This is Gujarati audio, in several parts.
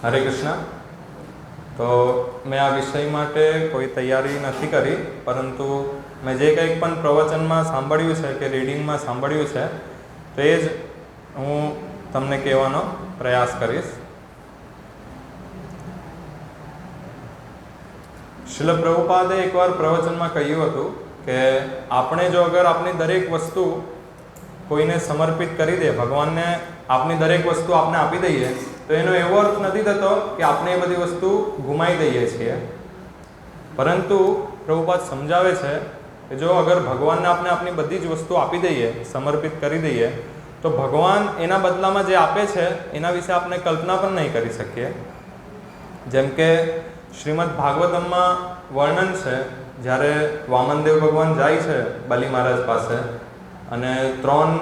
હરે કૃષ્ણ. તો મેં આ વિષય માટે કોઈ તૈયારી નથી કરી, પરંતુ મેં જે કંઈક પણ પ્રવચનમાં સાંભળ્યું છે કે રીડિંગમાં સાંભળ્યું છે તો એ જ હું તમને કહેવાનો પ્રયાસ કરીશ. શીલ પ્રભુપાદે એકવાર પ્રવચનમાં કહ્યું હતું કે આપણે જો અગર આપણી દરેક વસ્તુ કોઈને સમર્પિત કરી દે, ભગવાનને આપણી દરેક વસ્તુ આપણે આપી દઈએ, તો એનો એવો અર્થ નથી થતો કે આપણે એ બધી વસ્તુ ગુમાવી દઈએ છીએ. પરંતુ પ્રભુપાદ સમજાવે છે કે જો અગર ભગવાનને આપણે આપણી બધી જ વસ્તુ આપી દઈએ, સમર્પિત કરી દઈએ, તો ભગવાન એના બદલામાં જે આપે છે એના વિશે આપણે કલ્પના પણ નહીં કરી શકીએ. જેમ કે શ્રીમદ ભાગવતમમાં વર્ણન છે, જ્યારે વામનદેવ ભગવાન જાય છે બલિ મહારાજ પાસે અને 3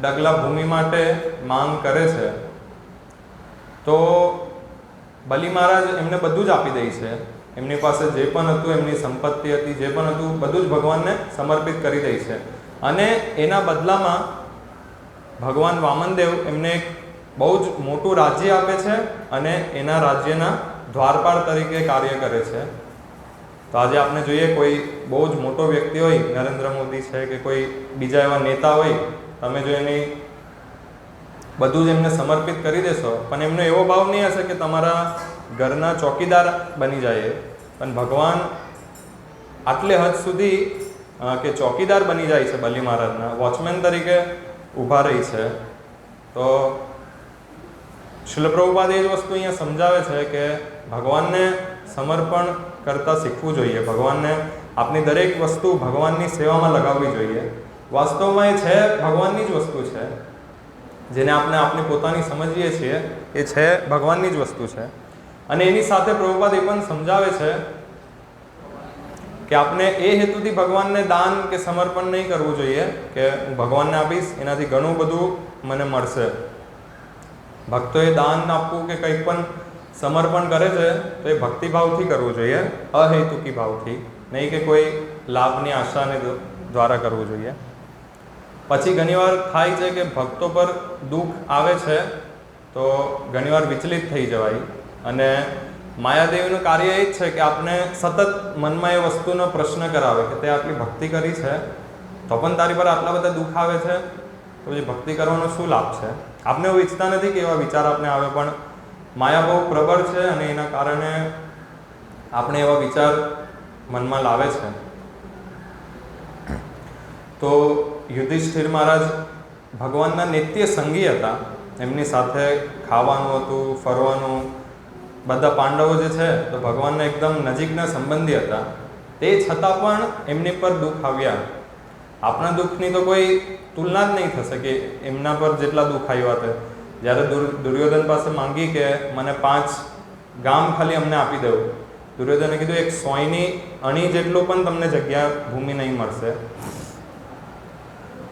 ડગલા ભૂમિ માટે માંગ કરે છે, તો બલિ મહારાજ એમને બધું જ આપી દે છે. એમની પાસે જે પણ હતું, એમની સંપત્તિ હતી, જે પણ હતું, બધું જ ભગવાનને સમર્પિત કરી દે છે. અને એના બદલામાં ભગવાન વામનદેવ એમને એક બહુ જ મોટું રાજ્ય આપે છે અને એના રાજ્યના દ્વારપાળ તરીકે કાર્ય કરે છે. તો આજે આપણે જોઈએ કોઈ બહુ જ મોટો વ્યક્તિ હોય, નરેન્દ્ર મોદી છે કે કોઈ બીજા એવા નેતા હોય, તમે જો એની બધું જ એમને સમર્પિત કરી દેશો, પણ એમનો એવો ભાવ નહીં હશે કે તમારા ઘરના ચોકીદાર બની જાય. પણ ભગવાન આટલે હદ સુધી કે ચોકીદાર બની જાય છે, બલિ મહારાજના વોચમેન તરીકે ઊભા રહી છે. તો શીલ પ્રભુપાદ એ જ વસ્તુ અહીંયા સમજાવે છે કે ભગવાનને સમર્પણ કરતાં શીખવું જોઈએ. ભગવાનને આપણી દરેક વસ્તુ ભગવાનની સેવામાં લગાવવી જોઈએ. વાસ્તવમાં એ છે ભગવાનની જ વસ્તુ છે, જેને આપણે આપણી પોતાની સમજીએ છીએ એ છે ભગવાનની જ વસ્તુ છે. અને એની સાથે પ્રભુપાદ એ પણ સમજાવે છે કે આપણે એ હેતુથી ભગવાનને દાન કે સમર્પણ નહીં કરવું જોઈએ કે હું ભગવાનને આપીશ, એનાથી ઘણું બધું મને મળશે. ભક્તોએ દાન આપવું કે કંઈક પણ સમર્પણ કરે છે તો એ ભક્તિભાવથી કરવું જોઈએ, અહેતુકી ભાવથી નહીં કે કોઈ લાભની આશાને દ્વારા કરવું જોઈએ. પછી ઘણીવાર થાય છે કે ભક્તો પર દુઃખ આવે છે તો ઘણીવાર વિચલિત થઈ જવાય. અને માયાદેવીનું કાર્ય એ જ છે કે આપણે સતત મનમાં એ વસ્તુનો પ્રશ્ન કરાવે કે તે આટલી ભક્તિ કરી છે તો પણ તારી પર આટલા બધા દુઃખ આવે છે, તો પછી ભક્તિ કરવાનો શું લાભ છે? આપણે એવું ઈચ્છતા નથી કે એવા વિચાર આપણે આવે, પણ માયા બહુ પ્રબળ છે અને એના કારણે આપણે એવા વિચાર મનમાં લાવે છે. તો યુધિષ્ઠિર મહારાજ ભગવાનના નિત્ય સંગી હતા. એમની સાથે ખાવાનું હતું, ફરવાનું. બધા પાંડવો જે છે તો ભગવાનના એકદમ નજીકના સંબંધી હતા. તે છતાં પણ એમની પર દુઃખ આવ્યા. આપણા દુઃખની તો કોઈ તુલના જ નહીં થશે કે એમના પર જેટલા દુઃખ આવ્યા હતા. જ્યારે દુર્યોધન પાસે માંગી કે મને 5 ગામ ખાલી અમને આપી દઉં, દુર્યોધને કીધું એક સોયની અણી જેટલું પણ તમને જગ્યા ભૂમિ નહીં મળશે.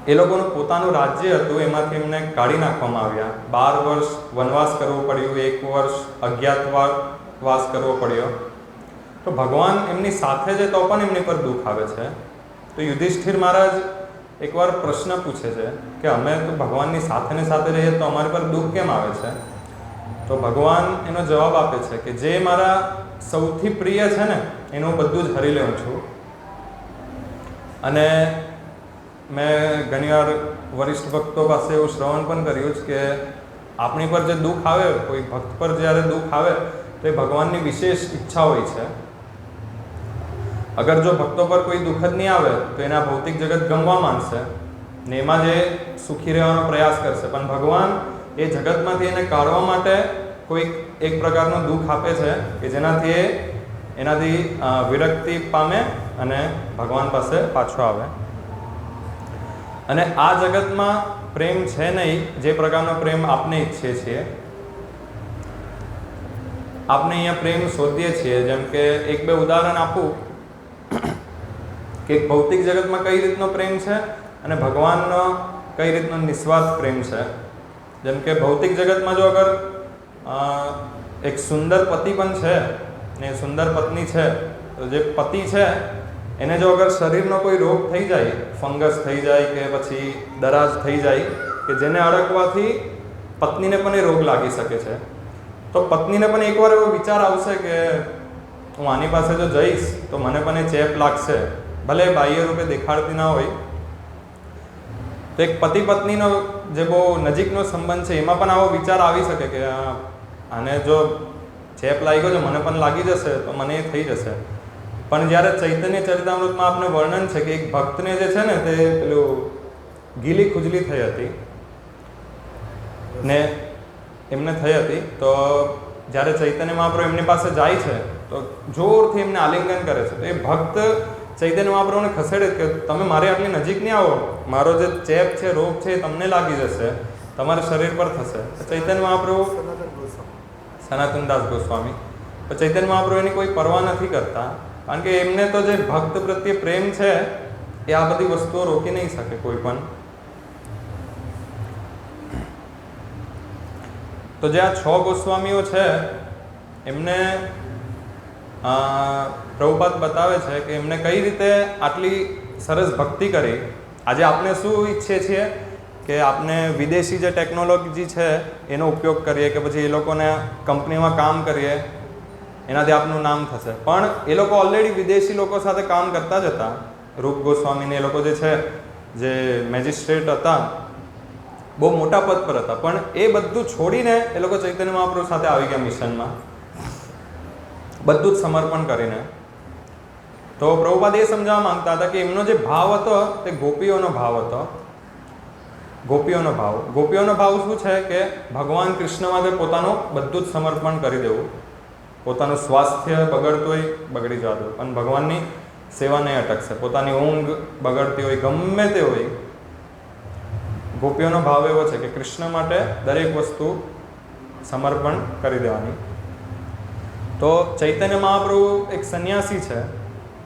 એ લોકોનું પોતાનું રાજ્ય હતું, એમાંથી એમને કાઢી નાખવામાં આવ્યા. 12 વર્ષ વનવાસ કરવો પડ્યો, 1 વર્ષ અજ્ઞાતવાસ કરવો પડ્યો. તો ભગવાન એમની સાથે છે તો પણ એમની પર દુઃખ આવે છે. તો યુધિષ્ઠિર મહારાજ એકવાર પ્રશ્ન પૂછે છે કે અમે તો ભગવાનની સાથે ને સાથે રહીએ તો અમારી પર દુઃખ કેમ આવે છે? તો ભગવાન એનો જવાબ આપે છે કે જે મારા સૌથી પ્રિય છે ને એનું બધું જ હરી લઉં છું. અને મેં ઘણીવાર વરિષ્ઠ ભક્તો પાસે એવું શ્રવણ પણ કર્યું છે કે આપણી પર જે દુઃખ આવે, કોઈ ભક્ત પર જ્યારે દુઃખ આવે તો એ ભગવાનની વિશેષ ઈચ્છા હોય છે. અગર જો ભક્તો પર કોઈ દુઃખ જ નહીં આવે તો એના ભૌતિક જગત ગમવા માંડશે ને એમાં જે સુખી રહેવાનો પ્રયાસ કરશે. પણ ભગવાન એ જગતમાંથી એને કાઢવા માટે કોઈક એક પ્રકારનું દુઃખ આપે છે કે જેનાથી એનાથી વિરક્તિ પામે અને ભગવાન પાસે પાછો આવે. અને આ જગતમાં પ્રેમ છે નહીં જે પ્રકારનો પ્રેમ આપણે ઈચ્છીએ છીએ. આપણે અહીંયા પ્રેમ શોધીએ છીએ. જેમ કે 1-2 ઉદાહરણ આપું કે ભૌતિક જગતમાં કઈ રીતનો પ્રેમ છે અને ભગવાનનો કઈ રીતનો નિસ્વાર્થ પ્રેમ છે. જેમ કે ભૌતિક જગતમાં જો અગર એક સુંદર પતિ પણ છે ને સુંદર પત્ની છે, તો જે પતિ છે એને જો અગર શરીરનો કોઈ રોગ થઈ જાય, ફંગસ થઈ જાય કે પછી દરાજ થઈ જાય કે જેને અડકવાથી પત્નીને પણ એ રોગ લાગી શકે છે, તો પત્નીને પણ એકવાર એવો વિચાર આવશે કે હું આની પાસે જો જઈશ તો મને પણ એ ચેપ લાગશે, ભલે બાહ્ય રૂપે દેખાડતી ના હોય. તો એક પતિ પત્નીનો જે બહુ નજીકનો સંબંધ છે એમાં પણ આવો વિચાર આવી શકે કે આને જો ચેપ લાગ્યો છે, મને પણ લાગી જશે તો મને એ થઈ જશે. પણ જ્યારે ચૈતન્ય ચરિતામૃતમાં આપણે વર્ણન છે કે એક ભક્તને જે છે ને તે પેલું ગીલી ખુજલી થઈ હતી ને એમને થઈ હતી, તો જ્યારે ચૈતન્ય મહાપ્રભુ એમની પાસે જાય છે તો જોરથી એમને આલિંગન કરે છે. તો એ ભક્ત ચૈતન્ય મહાપ્રભુને ખસેડે કે તમે મારી આટલી નજીક નહીં આવો, મારો જે ચેપ છે, રોગ છે એ તમને લાગી જશે, તમારા શરીર પર થશે. ચૈતન્ય મહાપ્રભુ સનાતનદાસ ગોસ્વામી તો ચૈતન્ય મહાપ્રભુ એની કોઈ પરવા નથી કરતા, કારણ કે એમને તો જે ભક્ત પ્રત્યે પ્રેમ છે એ આ બધી વસ્તુઓ રોકી નહીં શકે કોઈ પણ. તો જે આ 6 ગોસ્વામીઓ છે એમને પ્રભુપાદ બતાવે છે કે એમને કઈ રીતે આટલી સરસ ભક્તિ કરી. આજે આપણે શું ઈચ્છીએ છીએ કે આપણે વિદેશી જે ટેકનોલોજી છે એનો ઉપયોગ કરીએ, કે પછી એ લોકોને કંપનીમાં કામ કરીએ, એનાથી આપનું નામ થશે. પણ એ લોકો ઓલરેડી વિદેશી લોકો સાથે કામ કરતા જ હતા. રૂપ ગોસ્વામીને એ લોકો જે છે, જે મેજિસ્ટ્રેટ હતા, બહુ મોટા પદ પર હતા, પણ એ બધું છોડીને એ લોકો ચૈતન્ય મહાપ્રભુ સાથે આવી ગયા મિશનમાં, બધું જ સમર્પણ કરીને. તો પ્રભુપાદ એ સમજાવવા માંગતા હતા કે એમનો જે ભાવ હતો તે ગોપીઓનો ભાવ હતો. ગોપીઓનો ભાવ શું છે કે ભગવાન કૃષ્ણ માટે પોતાનું બધું જ સમર્પણ કરી દેવું, પોતાનું સ્વાસ્થ્ય બગડતું હોય બગડી જવા દેવું, પણ ભગવાનની સેવા નહીં અટકશે. પોતાની ઊંઘ બગડતી હોય, ગમે તે હોય, ગોપીઓનો ભાવ એવો છે કે કૃષ્ણ માટે દરેક વસ્તુ સમર્પણ કરી દેવાની. તો ચૈતન્ય મહાપ્રભુ એક સંન્યાસી છે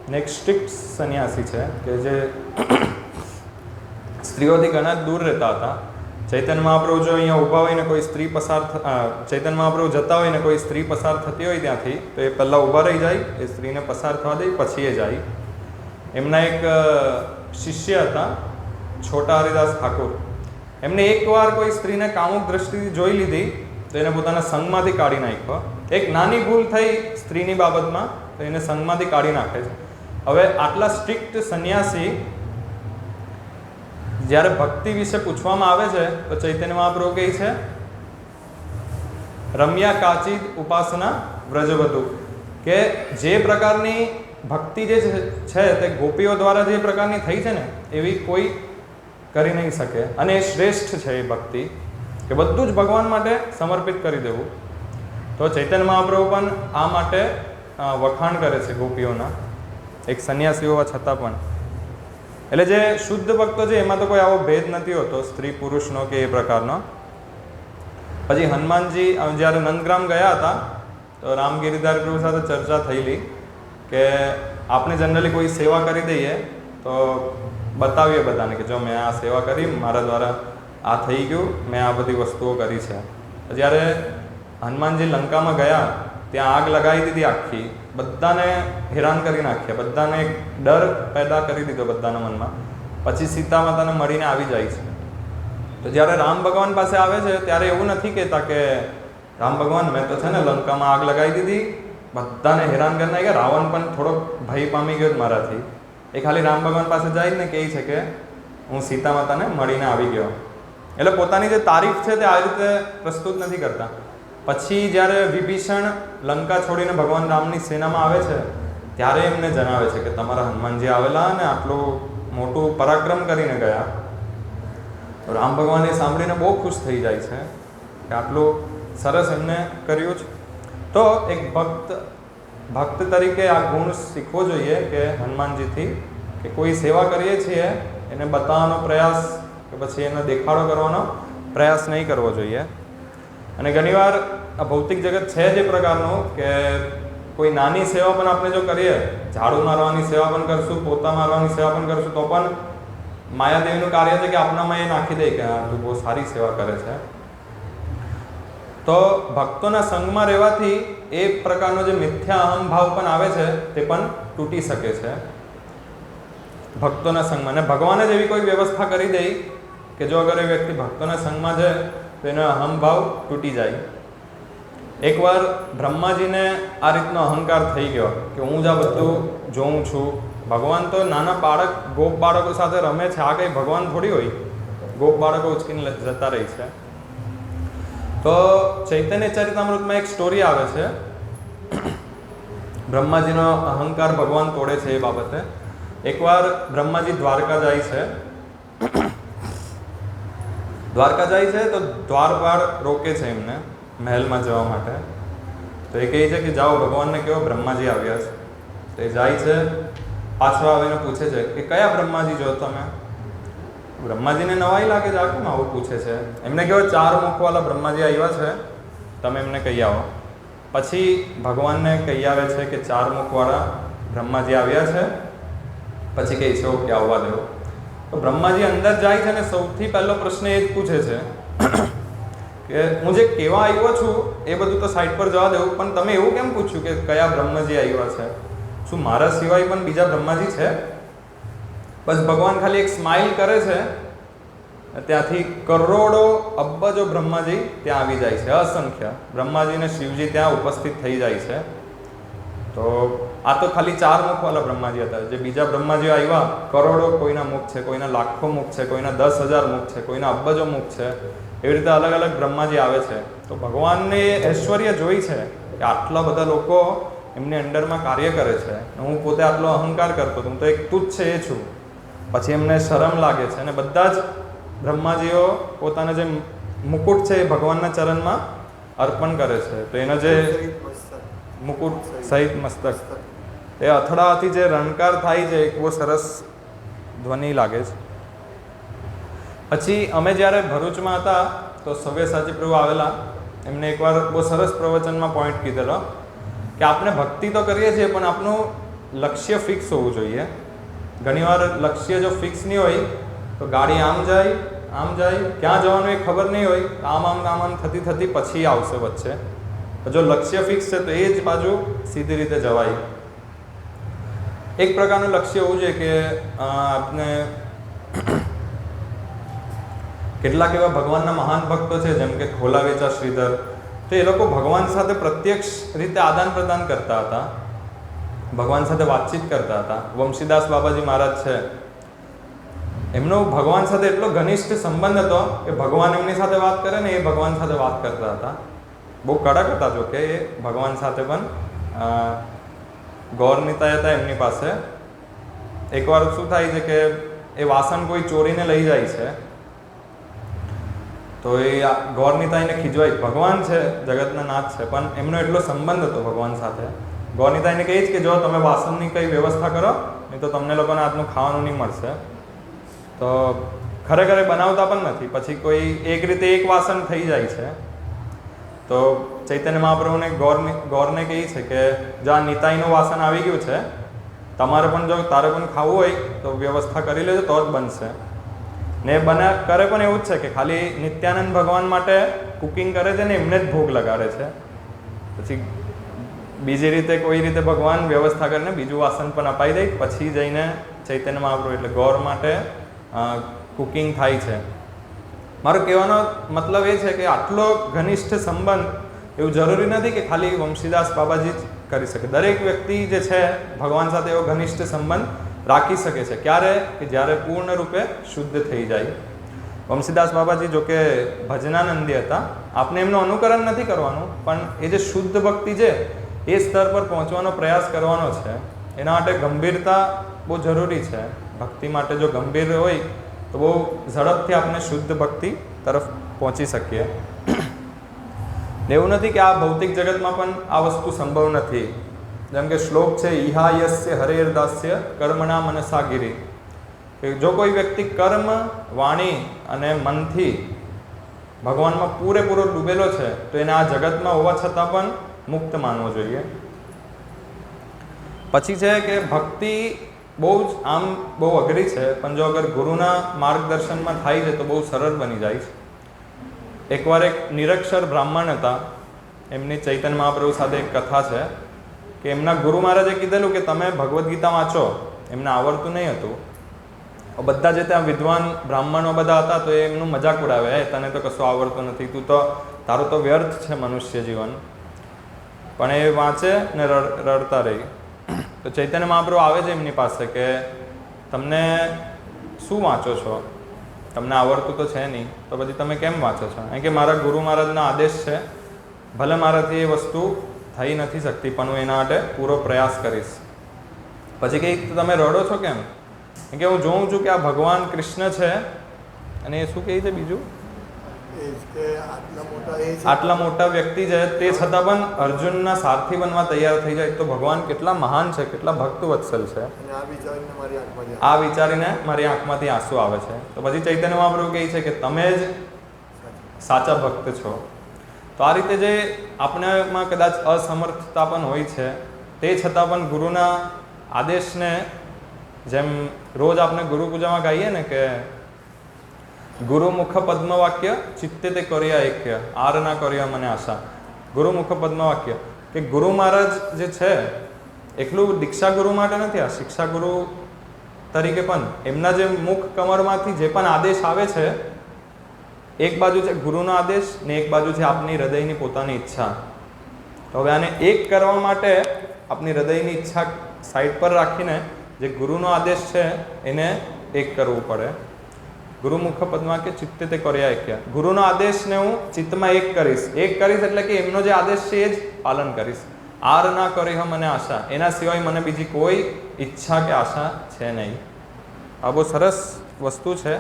ને એક સ્ટ્રિક્ટ સંન્યાસી છે કે જે સ્ત્રીઓથી ઘણા દૂર રહેતા હતા. ચૈતન્ય મહાપ્રભુ જો અહીંયા ઊભા હોય ને કોઈ સ્ત્રી ચૈતન્ય મહાપ્રભુ જતા હોય ને કોઈ સ્ત્રી પસાર થતી હોય ત્યાંથી, તો એ પહેલાં ઊભા રહી જાય, એ સ્ત્રીને પસાર થવા દે, પછી એ જાય. એમના એક શિષ્ય હતા છોટા હરિદાસ ઠાકુર. એમને એકવાર કોઈ સ્ત્રીને કામુક દ્રષ્ટિથી જોઈ લીધી તો એને પોતાના સંઘમાંથી કાઢી નાખ્યો. એક નાની ભૂલ થઈ સ્ત્રીની બાબતમાં તો એને સંઘમાંથી કાઢી નાખે છે. હવે આટલા સ્ટ્રિક્ટ સંન્યાસી જ્યારે ભક્તિ વિશે પૂછવામાં આવે છે તો ચૈતન્ય મહાપ્રભુ કહે છે રમ્યા કાચિદ ઉપાસના વ્રજવધુ, કે જે પ્રકારની ભક્તિ જે છે તે ગોપીઓ દ્વારા જે પ્રકારની થઈ છે ને એવી કોઈ કરી નહીં શકે. અને એ શ્રેષ્ઠ છે એ ભક્તિ કે બધું જ ભગવાન માટે સમર્પિત કરી દેવું. તો ચૈતન્ય મહાપ્રભુ પણ આ માટે વખાણ કરે છે ગોપીઓના, એક સંન્યાસી હોવા છતાં પણ. એટલે જે શુદ્ધ ભક્તો છે એમાં તો કોઈ આવો ભેદ નથી હોતો સ્ત્રી પુરુષનો કે એ પ્રકારનો. પછી હનુમાનજી જ્યારે નંદગ્રામ ગયા હતા તો રામગિરિધાર પ્રભુ સાથે ચર્ચા થયેલી કે આપણે જનરલી કોઈ સેવા કરી દઈએ તો બતાવીએ બધાને કે જો મેં આ સેવા કરી, મારા દ્વારા આ થઈ ગયું, મેં આ બધી વસ્તુઓ કરી છે. જ્યારે હનુમાનજી લંકામાં ગયા ત્યાં આગ લગાવી દીધી આખી, બધાને હેરાન કરી નાખ્યા, બધાને એક ડર પેદા કરી દીધો બધાના મનમાં. પછી સીતા માતાને મળીને આવી જાય છે. તો જ્યારે રામ ભગવાન પાસે આવે છે ત્યારે એવું નથી કહેતા કે રામ ભગવાન મેં તો છે ને લંકામાં આગ લગાવી દીધી, બધાને હેરાન કરી નાખ્યા, રાવણ પણ થોડોક ભય પામી ગયો મારાથી. એ ખાલી રામ ભગવાન પાસે જાય ને કહે છે કે હું સીતા માતાને મળીને આવી ગયો. એટલે પોતાની જે તારીફ છે તે આ રીતે પ્રસ્તુત નથી કરતા. પછી જ્યારે વિભીષણ લંકા છોડીને ભગવાન રામની સેનામાં આવે છે ત્યારે એમને જણાવે છે કે તમારા હનુમાનજી આવેલા અને આટલું મોટું પરાક્રમ કરીને ગયા. તો રામ ભગવાન એ સાંભળીને બહુ ખુશ થઈ જાય છે કે આટલું સરસ એમને કર્યું છે. તો એક ભક્ત તરીકે આ ગુણ શીખવો જોઈએ કે હનુમાનજીથી કે કોઈ સેવા કરીએ છીએ એને બતાવવાનો પ્રયાસ કે પછી એનો દેખાડો કરવાનો પ્રયાસ નહીં કરવો જોઈએ. અને ઘણીવાર આ ભૌતિક જગત છે જે પ્રકારનું કે કોઈ નાની સેવા પણ આપણે જો કરીએ, ઝાડુ મારવાની સેવા પણ કરશું, પોતા મારવાની સેવા પણ કરશું, તો પણ માયાદેવીનું કાર્ય છે કે આપણામાં એ નાખી દે કે હા તું બહુ સારી સેવા કરે છે. તો ભક્તોના સંગમાં રહેવાથી એ પ્રકારનો જે મિથ્યા અહમ ભાવ પણ આવે છે તે પણ તૂટી શકે છે ભક્તોના સંગમાં. અને ભગવાન જ એવી કોઈ વ્યવસ્થા કરી દે કે જો અગર એ વ્યક્તિ ભક્તોના સંગમાં જાય તો એનો અહમ ભાવ તૂટી જાય. એકવાર બ્રહ્માજીને આ રીતનો અહંકાર થઈ ગયો કે હું જ આ બધું જોઉં છું. ભગવાન તો નાના બાળક ગોપ બાળકો સાથે રમે છે, આ કંઈ ભગવાન થોડી હોય, ગોપ બાળકો ઉચકીને જતા રહી છે. તો ચૈતન્ય ચરિતામૃતમાં એક સ્ટોરી આવે છે, બ્રહ્માજીનો અહંકાર ભગવાન તોડે છે એ બાબતે. એકવાર બ્રહ્માજી દ્વારકા જાય છે, તો દ્વારપાળ રોકે છે એમને મહેલમાં જવા માટે. તો એ કહે છે કે જાઓ ભગવાનને કહો બ્રહ્માજી આવ્યા છે. તો એ જાય છે, પાછો આવીને પૂછે છે કે કયા બ્રહ્માજી જો તમે? બ્રહ્માજીને નવાઈ લાગે છે, આ કેમ આવું પૂછે છે? એમને કહો 4 મુખવાળા બ્રહ્માજી આવ્યા છે, તમે એમને કહી આવો. પછી ભગવાનને કહી આવે છે કે 4 મુખવાળા બ્રહ્માજી આવ્યા છે. પછી કહે છે ઓકે આવવા દેવો. તો બ્રહ્માજી અંદર જાય છે અને સૌથી પહેલો પ્રશ્ન એ જ પૂછે છે કે હું જે કહેવા આવ્યો છું એ બધું તો સાઈડ પર જવા દેવું, પણ તમે એવું કેમ પૂછ્યું કે કયા બ્રહ્માજી આવ્યા છે? શું મારા સિવાય પણ બીજા બ્રહ્માજી છે? બસ ભગવાન ખાલી એક સ્માઇલ કરે છે, ત્યાંથી કરોડો અબજો બ્રહ્માજી ત્યાં આવી જાય છે, અસંખ્ય બ્રહ્માજી અને શિવજી ત્યાં ઉપસ્થિત થઈ જાય છે. તો આ તો ખાલી 4 મુખવાળા બ્રહ્માજી હતા. જે બીજા બ્રહ્માજીઓ આવ્યા, કરોડો, કોઈના મુખ છે, કોઈના લાખો મુખ છે, કોઈના 10,000 મુખ છે, કોઈના અબજો મુખ છે, એવી રીતે અલગ અલગ બ્રહ્માજી આવે છે. તો ભગવાનને એ ઐશ્વર્ય જોઈ છે કે આટલા બધા લોકો એમની અંડરમાં કાર્ય કરે છે, હું પોતે આટલો અહંકાર કરતો હતો, હું તો એક તુચ્છ એ છું. પછી એમને શરમ લાગે છે અને બધા જ બ્રહ્માજીઓ પોતાના જે મુકુટ છે એ ભગવાનના ચરણમાં અર્પણ કરે છે. તો એનો જે મુકુટ સહિત મસ્તક, એ અથડાવાથી જે રણકાર થાય છે, એક બહુ સરસ ધ્વનિ લાગે છે. પછી અમે જ્યારે ભરૂચમાં હતા તો સવ્યસાચી પ્રભુ આવેલા, એમને એકવાર બહુ સરસ પ્રવચનમાં પોઈન્ટ કીધેલો કે આપણે ભક્તિ તો કરીએ છીએ પણ આપણું લક્ષ્ય ફિક્સ હોવું જોઈએ. ઘણીવાર લક્ષ્ય જો ફિક્સ નહીં હોય તો ગાડી આમ જાય, ક્યાં જવાનું એ ખબર નહીં હોય, આમ થતી પછી આવશે વચ્ચે. જો લક્ષ્ય ફિક્સ છે તો એ જ બાજુ સીધી રીતે જવાય. એક પ્રકારનું લક્ષ્ય હોવું જોઈએ કે આપણે કેટલાક એવા ભગવાનના મહાન ભક્તો છે જેમ કે ખોલા વેચા શ્રીધર, તો એ લોકો ભગવાન સાથે પ્રત્યક્ષ રીતે આદાન પ્રદાન કરતા હતા, ભગવાન સાથે વાતચીત કરતા હતા. વંશીદાસ બાબાજી મહારાજ છે, એમનો ભગવાન સાથે એટલો ઘનિષ્ઠ સંબંધ હતો કે ભગવાન એમની સાથે વાત કરે ને એ ભગવાન સાથે વાત કરતા હતા. બહુ કડક હતા જો કે એ ભગવાન સાથે પણ. ગૌરનીતા હતા એમની પાસે. એકવાર શું થાય છે કે એ વાસણ કોઈ ચોરીને લઈ જાય છે, તો એ ગૌરનીતા એને ખીજવાય, ભગવાન છે, જગતના નાથ છે, પણ એમનો એટલો સંબંધ હતો ભગવાન સાથે. ગૌરનીતા એને કહે છે કે જો તમે વાસણની કંઈ વ્યવસ્થા કરો, નહીં તો તમને લોકોને આજનું ખાવાનું નહીં મળશે. તો ખરેખર એ બનાવતા પણ નથી. પછી કોઈ એક રીતે એક વાસણ થઈ જાય છે. તો ચૈતન્ય મહાપ્રભુને ગૌરને કહે છે કે જો આ નિતાઈનું વાસણ આવી ગયું છે, તમારે પણ જો તારે પણ ખાવું હોય તો વ્યવસ્થા કરી લેજો તો જ બનશે. ને કરે પણ એવું જ છે કે ખાલી નિત્યાનંદ ભગવાન માટે કુકિંગ કરે છે ને એમને જ ભોગ લગાડે છે. પછી બીજી રીતે કોઈ રીતે ભગવાન વ્યવસ્થા કરીને બીજું વાસણ પણ અપાઈ દે, પછી જઈને ચૈતન્ય મહાપ્રભુ એટલે ગૌર માટે કુકિંગ થાય છે. મારો કહેવાનો મતલબ એ છે કે આટલો ઘનિષ્ઠ સંબંધ એવું જરૂરી નથી કે ખાલી વંશીદાસ બાબાજી જ કરી શકે. દરેક વ્યક્તિ જે છે ભગવાન સાથે એવો ઘનિષ્ઠ સંબંધ રાખી શકે છે. ક્યારે? કે જ્યારે પૂર્ણ રૂપે શુદ્ધ થઈ જાય. વંશીદાસ બાબાજી જો કે ભજનાનંદી હતા. આપણે એમનું અનુકરણ નથી કરવાનું, પણ એ જે શુદ્ધ ભક્તિ છે એ સ્તર પર પહોંચવાનો પ્રયાસ કરવાનો છે. એના માટે ગંભીરતા બહુ જરૂરી છે. ભક્તિ માટે જો ગંભીર હોય તો બહુ ઝડપથી આપણે શુદ્ધ ભક્તિ તરફ પહોંચી શકીએ. એવું નથી કે આ ભૌતિક જગતમાં પણ આ વસ્તુ સંભવ નથી. જેમ કે શ્લોક છે, ઇહા યસ્ય હરેર્દાસ્ય કર્મણા મનસા ગિરી, કે જો કોઈ વ્યક્તિ કર્મ, વાણી અને મનથી ભગવાનમાં પૂરેપૂરો ડૂબેલો છે તો એને આ જગતમાં હોવા છતાં પણ મુક્ત માનવો જોઈએ. પછી છે કે ભક્તિ બહુ જ આમ બહુ અઘરી છે, પણ જો અગર ગુરુના માર્ગદર્શનમાં થાય છે તો બહુ સરળ બની જાય છે. એકવાર એક નિરક્ષર બ્રાહ્મણ હતા, એમની ચૈતન્ય મહાપ્રભુ સાથે એક કથા છે કે એમના ગુરુ મહારાજે કીધેલું કે તમે ભગવદ્ ગીતા વાંચો. એમને આવડતું નહીં હતું. બધા જે ત્યાં વિદ્વાન બ્રાહ્મણો બધા હતા તો એમનું મજાક ઉડાવે, તને તો કશું આવડતું નથી, તું તો તારું તો વ્યર્થ છે મનુષ્ય જીવન. પણ એ વાંચે ને રડતા રહી. તો ચૈતન્ય મહાપ્રભુ આવે છે એમની પાસે કે તમને શું વાંચો છો, તમને આવડતું તો છે નહીં, તો પછી તમે કેમ વાંચો છો? કારણ કે મારા ગુરુ મહારાજના આદેશ છે, ભલે મારાથી એ વસ્તુ થઈ નથી શકતી પણ હું એના માટે પૂરો પ્રયાસ કરીશ. પછી કંઈ તમે રડો છો કેમ? કારણ કે હું જોઉં છું કે આ ભગવાન કૃષ્ણ છે અને એ શું કહે છે બીજું, આટલા મોટા વ્યક્તિ છે તે છતાં પણ અર્જુનના સારથી બનવા તૈયાર થઈ જાય તો ભગવાન કેટલા મહાન છે, કેટલા ભક્ત વત્સલ છે. આ વિચારીને મારી આંખમાંથી આંસુ આવે છે. તો પછી ચૈતન્ય મહાપ્રભુ કહે છે કે તમે જ સાચા ભક્ત છો. તો આ રીતે જે આપણામાં કદાચ અસમર્થતા પણ હોય છે તે છતાં પણ ગુરુના આદેશને, જેમ રોજ આપણે ગુરુ પૂજામાં ગાઈએ ને કે ગુરુમુખ પદ્મવાક્ય ચિત્તે તે કર્યા એક્ય, આર ના કર્યા મને આશા. ગુરુમુખ પદ્મવાક્ય કે ગુરુ મહારાજ જે છે એકલું દીક્ષા ગુરુ માટે નથી, આ શિક્ષા ગુરુ તરીકે પણ એમના જે મુખ કમરમાંથી જે પણ આદેશ આવે છે, એક બાજુ છે ગુરુનો આદેશ ને એક બાજુ છે આપની હૃદયની પોતાની ઈચ્છા. તો હવે આને એક કરવા માટે આપની હૃદયની ઈચ્છા સાઈડ પર રાખીને જે ગુરુનો આદેશ છે એને એક કરવું પડે. ગુરુમુખ પદ્મા કે ચિત્તે તે કર્યા એક્ય, ગુરુનો આદેશને હું ચિત્તમાં એક કરીશ. એક કરીશ એટલે કે એમનો જે આદેશ છે એ જ પાલન કરીશ. આર ના કરી મને આશા, એના સિવાય મને બીજી કોઈ ઈચ્છા કે આશા છે નહીં. આ બહુ સરસ વસ્તુ છે.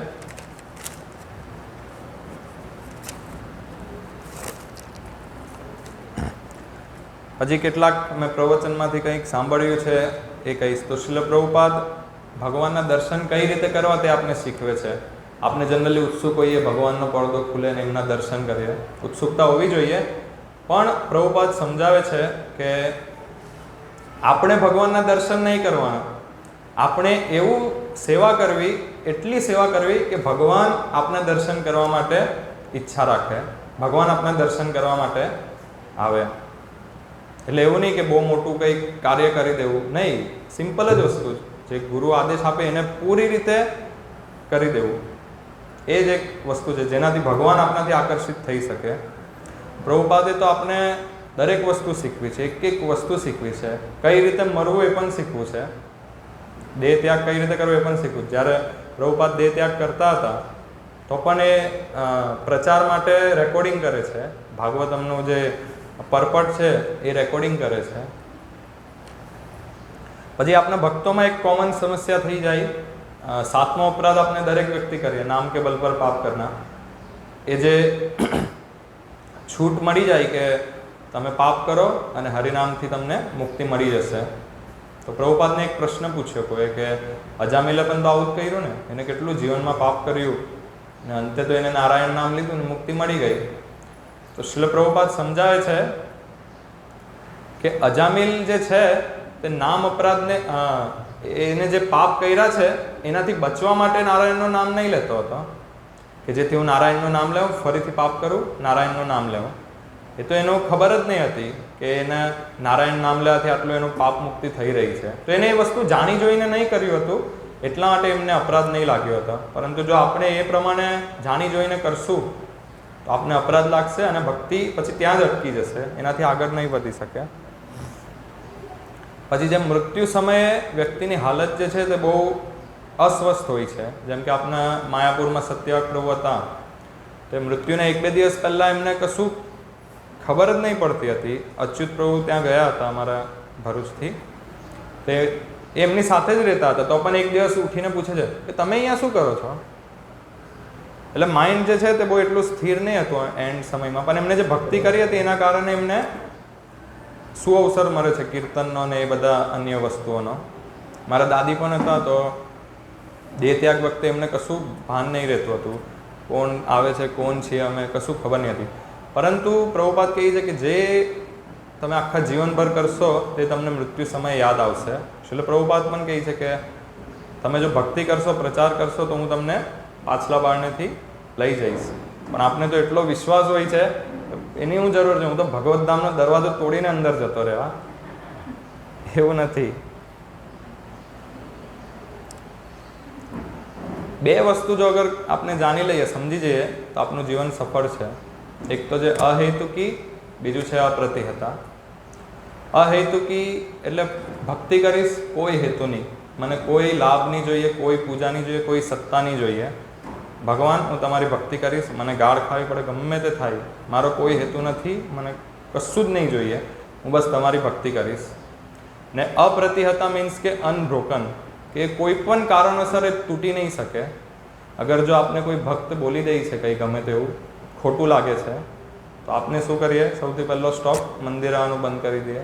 હજી કેટલાક મેં પ્રવચનમાંથી કંઈક સાંભળ્યું છે એ કહીશ. તો શીલ પ્રભુપાદ ભગવાનના દર્શન કઈ રીતે કરવા તે આપને શીખવે છે. આપણે જનરલી ઉત્સુક હોઈએ, ભગવાનનો પડદો ખુલે ને એમના દર્શન કરીએ, ઉત્સુકતા હોવી જોઈએ. પણ પ્રભુપાદ સમજાવે છે કે આપણે ભગવાનના દર્શન નહીં કરવાના, આપણે એવું સેવા કરવી, એટલી સેવા કરવી કે ભગવાન આપના દર્શન કરવા માટે ઈચ્છા રાખે, ભગવાન આપના દર્શન કરવા માટે આવે. એટલે એવું નહીં કે બહુ મોટું કંઈક કાર્ય કરી દેવું, નહીં, સિમ્પલ જ વસ્તુ જે ગુરુ આદેશ આપે એને પૂરી રીતે કરી દેવું. એ જ એક વસ્તુ છે જેનાથી ભગવાન આપણાથી આકર્ષિત થઈ શકે. પ્રભુપાદે તો આપણે દરેક વસ્તુ શીખવી છે, એક એક વસ્તુ શીખવી છે. કઈ રીતે મરવું એ પણ શીખવું છે, દેહ ત્યાગ કઈ રીતે કરવો એ પણ શીખવું. જ્યારે પ્રભુપાદ દેહ ત્યાગ કરતા હતા તો પણ એ પ્રચાર માટે રેકોર્ડિંગ કરે છે. ભાગવતમનું જે પરપટ છે એ રેકોર્ડિંગ કરે છે. પછી આપણા ભક્તોમાં એક કોમન સમસ્યા થઈ જાય, 7મો અપરાધ આપણે દરેક વ્યક્તિ કરીએ, નામ કે બલ પર પાપ કરના. એ જે છૂટ મળી જાય કે તમે પાપ કરો અને હરિનામથી તમને મુક્તિ મળી જશે. તો પ્રભુપાદને એક પ્રશ્ન પૂછ્યો કોઈ કે અજામિલે પણ તો આવું જ કર્યું ને, એને કેટલું જીવનમાં પાપ કર્યું ને અંતે તો એને નારાયણ નામ લીધું ને મુક્તિ મળી ગઈ. તો શીલ પ્રભુપાદ સમજાવે છે કે અજામિલ જે છે તે નામ અપરાધને, એને જે પાપ કર્યા છે એનાથી બચવા માટે નારાયણનું નામ નહીં લેતો હતો કે જેથી હું નારાયણનું નામ લેવું, ફરીથી પાપ કરું, નારાયણનું નામ લેવું. એ તો એનો ખબર જ નહીં હતી કે એને નારાયણ નામ લેવાથી આટલું એનું પાપ મુક્તિ થઈ રહી છે. તો એને એ વસ્તુ જાણી જોઈને નહીં કર્યું હતું, એટલા માટે એમને અપરાધ નહીં લાગ્યો હતો. પરંતુ જો આપણે એ પ્રમાણે જાણી જોઈને કરશું તો આપને અપરાધ લાગશે અને ભક્તિ પછી ત્યાં જ અટકી જશે, એનાથી આગળ નહીં વધી શકે. પછી જેમ મૃત્યુ સમયે વ્યક્તિની હાલત જે છે તે બહુ અસ્વસ્થ હોય છે. જેમ કે આપણા માયાપુરમાં સત્યવાક પ્રભુ હતા, તે મૃત્યુને 1-2 દિવસ પહેલાં એમને કશું ખબર જ નહીં પડતી હતી. અચ્યુત પ્રભુ ત્યાં ગયા હતા અમારા ભરૂચથી, તે એમની સાથે જ રહેતા હતા. તો પણ એક દિવસ ઉઠીને પૂછે છે કે તમે અહીંયા શું કરો છો? એટલે માઇન્ડ જે છે તે બહુ એટલું સ્થિર નહીં હતું એન્ડ સમયમાં, પણ એમને જે ભક્તિ કરી હતી એના કારણે એમને શું અવસર મળે છે કીર્તનનો ને એ બધા અન્ય વસ્તુઓનો. મારા દાદી પણ હતા, તો દેહ ત્યાગ વખતે એમને કશું ભાન નહીં રહેતું હતું, કોણ આવે છે, કોણ છીએ અમે, કશું ખબર નહીં હતી. પરંતુ પ્રભુપાદ કહે છે કે જે તમે આખા જીવનભર કરશો તે તમને મૃત્યુ સમયે યાદ આવશે. શીલ પ્રભુપાદ પણ કહે છે કે તમે જો ભક્તિ કરશો, પ્રચાર કરશો તો હું તમને પાછલા બારણેથી લઈ જઈશ. પણ આપને તો એટલો વિશ્વાસ હોય છે, એની હું જરૂર છે, હું તો ભગવત ધામનો દરવાજો તોડીને અંદર જતો રહેવા, એવું નથી. 2 વસ્તુ જો અગર આપણે જાણી લઈએ, સમજી જઈએ તો આપણું જીવન સફળ છે. એક તો જે અહેતુકી, બીજું છે અપ્રતિહતા. અહેતુકી એટલે ભક્તિ કરીશ કોઈ હેતુ નહીં, મને કોઈ લાભ નહીં જોઈએ, કોઈ પૂજા નહીં જોઈએ, કોઈ સત્તા નહીં જોઈએ. ભગવાન હું તમારી ભક્તિ કરીશ, મને ગાળ ખાવી પડે ગમે તે થાય, મારો કોઈ હેતુ નથી, મને કશું જ નહીં જોઈએ, હું બસ તમારી ભક્તિ કરીશ. ને અપ્રતિહતા મીન્સ કે અનબ્રોકન, કે કોઈ પણ કારણોસર એ તૂટી નહીં શકે. અગર જો આપને કોઈ ભક્ત બોલી દે છે કંઈ ગમે તેવું ખોટું લાગે છે તો આપણે શું કરીએ? સૌથી પહેલો સ્ટોપ મંદિર આવવાનું બંધ કરી દઈએ,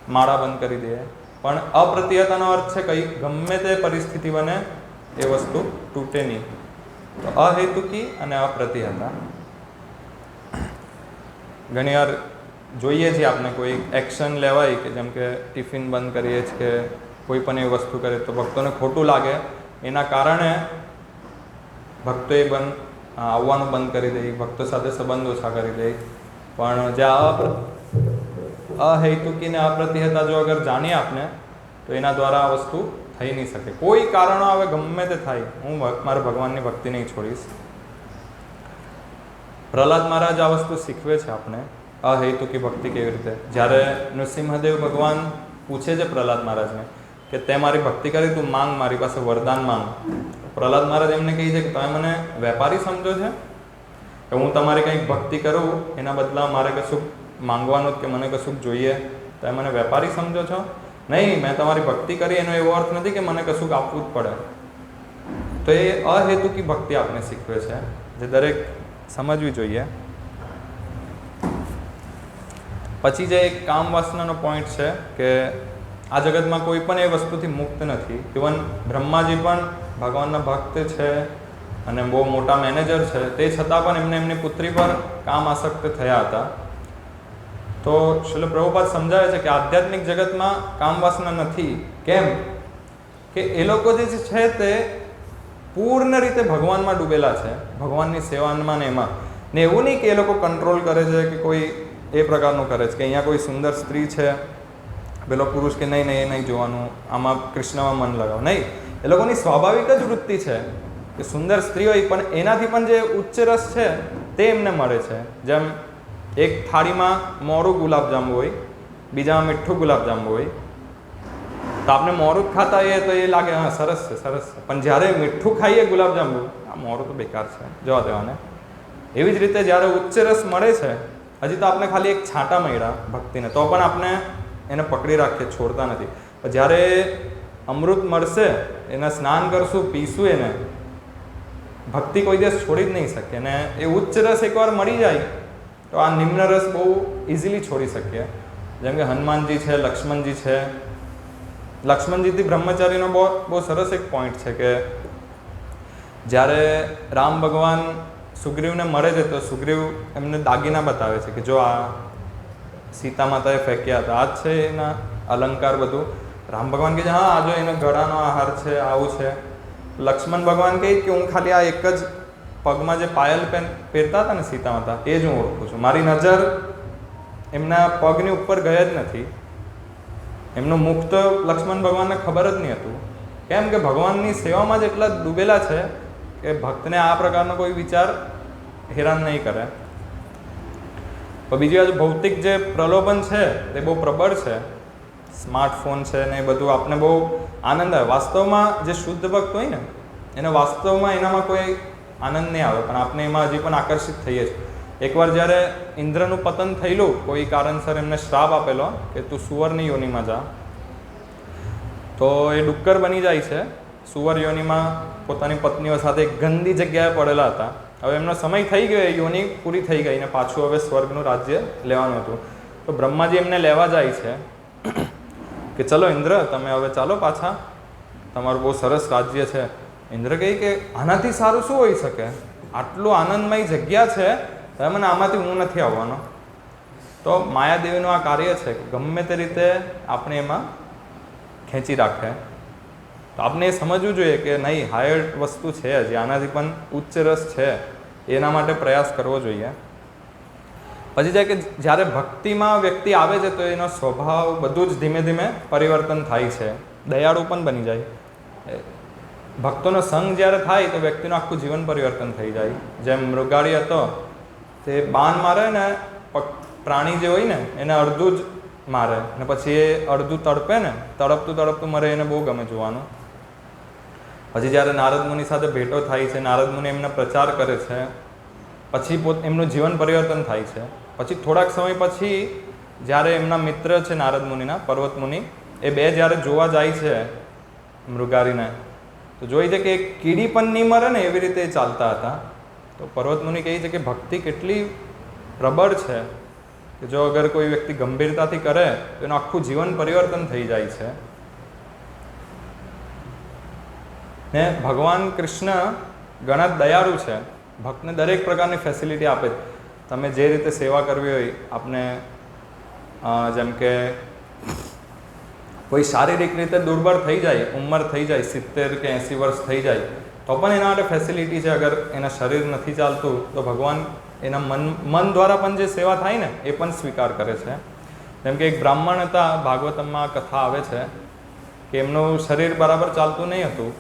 માળા બંધ કરી દઈએ. પણ અપ્રતિહતાનો અર્થ છે કંઈ ગમે તે પરિસ્થિતિ બને એ વસ્તુ તૂટે નહીં. તો અહેતુકી અને અપ્રતિહતા. ઘણીવાર જોઈએ છીએ આપણે કોઈ એક્શન લેવાય કે જેમ કે ટિફિન બંધ કરીએ છીએ કે કોઈ પણ એ વસ્તુ કરે તો ભક્તોને ખોટું લાગે, એના કારણે ભક્તોએ આવવાનું બંધ કરી દે, ભક્તો સાથે સંબંધ ઓછા કરી દે. પણ જે અહેતુકી ને અપ્રતિહતા જો અગર જાણીએ આપણે તો એના દ્વારા આ વસ્તુ થઈ નહીં શકે. કોઈ કારણો આવે ગમે તે થાય, હું મારા ભગવાનની ભક્તિ નહીં છોડીશ. પ્રહલાદ મહારાજ આ વસ્તુ શીખવે છે આપણે, અહેતુકી ભક્તિ કેવી રીતે. જ્યારે નૃસિંહદેવ ભગવાન પૂછે છે પ્રહલાદ મહારાજને કે તે મારી ભક્તિ કરી, તું માંગ, મારી પાસે વરદાન માંગ. પ્રહલાદ મહારાજ એમને કહે છે કે તમે મને વેપારી સમજો છે કે હું તમારી કંઈક ભક્તિ કરું એના બદલા મારે કશું માંગવાનું કે મને કશું જોઈએ, તમે મને વેપારી સમજો છો? નહીં, મેં તમારી ભક્તિ કરી એનો એવો અર્થ નથી કે મને કશું આપવું જ પડે. તો એ અહેતુકી ભક્તિ આપણે શીખવે છે, જે દરેક સમજવી જોઈએ. પછી જે એક કામ વાસનાનો પોઈન્ટ છે કે આ જગતમાં કોઈ પણ એ વસ્તુથી મુક્ત નથી. ઇવન બ્રહ્માજી પણ ભગવાનના ભક્ત છે અને બહુ મોટા મેનેજર છે, તે છતાં પણ એમને એમની પુત્રી પર કામ આસક્ત થયા હતા. તો શ્રીલ પ્રભુપાદ સમજાવે છે કે આધ્યાત્મિક જગતમાં કામ વાસના નથી. કેમ કે એ લોકો જે છે તે પૂર્ણ રીતે ભગવાનમાં ડૂબેલા છે, ભગવાનની સેવામાં ને એમાં. ને એવું નહીં કે એ લોકો કંટ્રોલ કરે છે કે કોઈ એ પ્રકારનું કરે છે કે અહીંયા કોઈ સુંદર સ્ત્રી છે, પેલો પુરુષ કે નહીં નહીં એ નહીં જોવાનું, આમાં કૃષ્ણમાં મન લગાવ. નહીં, એ લોકોની સ્વાભાવિક જ વૃત્તિ છે કે સુંદર સ્ત્રી હોય પણ એનાથી પણ જે ઉચ્ચ રસ છે તે એમને મળે છે. જેમ એક થાળીમાં મોરું ગુલાબજાંબુ હોય, બીજામાં મીઠું ગુલાબજાંબુ હોય, તો આપણે મોરું જ ખાતા હોઈએ તો એ લાગે હા સરસ છે સરસ છે, પણ જ્યારે મીઠું ખાઈએ ગુલાબજાંબુ, આ મોરું તો બેકાર છે, જવા દેવાને. એવી જ રીતે જ્યારે ઉચ્ચ રસ મળે છે, હજી તો આપણે ખાલી એક છાંટા મળ્યા ભક્તિને તો પણ આપણે એને પકડી રાખીએ, છોડતા નથી. જ્યારે અમૃત મળશે, એને સ્નાન કરશું, પીશું, એને ભક્તિ કોઈ દિવસ છોડી જ નહીં શકે. ને એ ઉચ્ચ રસ એકવાર મળી જાય તો આ નિમ્ન રસ બહુ ઇઝીલી છોડી શકીએ. જેમ કે હનુમાનજી છે, લક્ષ્મણજી છે. લક્ષ્મણજીથી બ્રહ્મચારીનો બહુ સરસ એક પોઈન્ટ છે કે જ્યારે રામ ભગવાન સુગ્રીવને મળે છે તો સુગ્રીવ એમને દાગીના બતાવે છે કે જો આ સીતા માતાએ ફેંક્યા હતા, આ જ છે એના અલંકાર બધું. રામ ભગવાન કહે છે હા આ જો એનો ગળાનો આહાર છે, આવું છે. લક્ષ્મણ ભગવાન કહે કે હું ખાલી આ એક જ પગમાં જે પાયલ પહેરતા હતા ને સીતા માતા, એ જ હું ઓળખું છું, મારી નજર એમના પગની ઉપર ગયા જ નથી. એમનું મુખ તો લક્ષ્મણ ભગવાનને ખબર જ નહીં હતું. કેમ કે ભગવાનની સેવામાં જ એટલા ડૂબેલા છે કે ભક્તને આ પ્રકારનો કોઈ વિચાર હેરાન નહીં કરે. તો બીજી બાજુ ભૌતિક જે પ્રલોભન છે તે બહુ પ્રબળ છે. સ્માર્ટફોન છે ને એ બધું આપણે બહુ આનંદ આવે. વાસ્તવમાં જે શુદ્ધ ભક્ત હોય ને એને વાસ્તવમાં એનામાં કોઈ આનંદ નહીં આવે, પણ આપણે એમાં હજી પણ આકર્ષિત થઈએ છીએ. એકવાર જ્યારે ઇન્દ્રનું પતન થયેલું, કોઈ કારણસર એમને શ્રાપ આપેલો કે તું સુવરની યોનિમાં જા, તો એ ડુક્કર બની જાય છે. સુવર યોનિમાં પોતાની પત્નીઓ સાથે ગંદી જગ્યાએ પડેલા હતા. હવે એમનો સમય થઈ ગયો, એ યોનિ પૂરી થઈ ગઈ ને પાછું હવે સ્વર્ગનું રાજ્ય લેવાનું હતું. તો બ્રહ્માજી એમને લેવા જાય છે કે ચલો ઇન્દ્ર તમે હવે ચાલો પાછા, તમારું બહુ સરસ રાજ્ય છે. ઇન્દ્ર કહે કે આનાથી સારું શું હોઈ શકે, આટલું આનંદમય જગ્યા છે, હવે મને આમાંથી હું નથી આવવાનો. તો માયાદેવીનું આ કાર્ય છે કે ગમે તે રીતે આપણે એમાં ખેંચી રાખે. તો આપણે એ સમજવું જોઈએ કે નહીં, હાયર વસ્તુ છે હજી, આનાથી પણ ઉચ્ચ રસ છે, એના માટે પ્રયાસ કરવો જોઈએ. પછી જાય કે જ્યારે ભક્તિમાં વ્યક્તિ આવે છે તો એનો સ્વભાવ બધું જ ધીમે ધીમે પરિવર્તન થાય છે, દયાળુ પણ બની જાય. ભક્તોનો સંગ જ્યારે થાય તો વ્યક્તિનું આખું જીવન પરિવર્તન થઈ જાય. જેમ મૃગાળી હતો, તે બાણ મારે ને પ્રાણી જે હોય ને એને અડધું જ મારે ને પછી એ અડધું તડપે ને, તડપતું મરે, એને બહુ ગમે જોવાનું. પછી જ્યારે નારદ મુનિ સાથે ભેટો થાય છે, નારદ મુનિ એમને પ્રચાર કરે છે, પછી એમનું જીવન પરિવર્તન થાય છે. પછી થોડાક સમય પછી જ્યારે એમના મિત્ર છે નારદ મુનિના, પર્વત મુનિ, એ બે જ્યારે જોવા જાય છે મૃગારીને, તો જોઈ છે કે એક કીડી પણ નહીં મરે ને એવી રીતે ચાલતા હતા. તો પર્વત મુનિ કહે છે કે ભક્તિ કેટલી પ્રબળ છે કે જો અગર કોઈ વ્યક્તિ ગંભીરતાથી કરે તો એનું આખું જીવન પરિવર્તન થઈ જાય છે. ને ભગવાન કૃષ્ણ ઘણા દયાળુ છે, ભક્તને દરેક પ્રકારની ફેસિલિટી આપે. તમે જે રીતે સેવા કરવી હોય, આપને જેમ કે કોઈ શારીરિક રીતે દુર્બળ થઈ જાય, ઉંમર થઈ જાય, 70 કે 80 વર્ષ થઈ જાય, તો પણ એના માટે ફેસિલિટી છે. અગર એના શરીર નથી ચાલતું તો ભગવાન એના મન દ્વારા પણ જે સેવા થાય ને એ પણ સ્વીકાર કરે છે. જેમ કે એક બ્રાહ્મણ હતા, ભાગવતમમાં કથા આવે છે કે એમનું શરીર બરાબર ચાલતું નહીં હતું,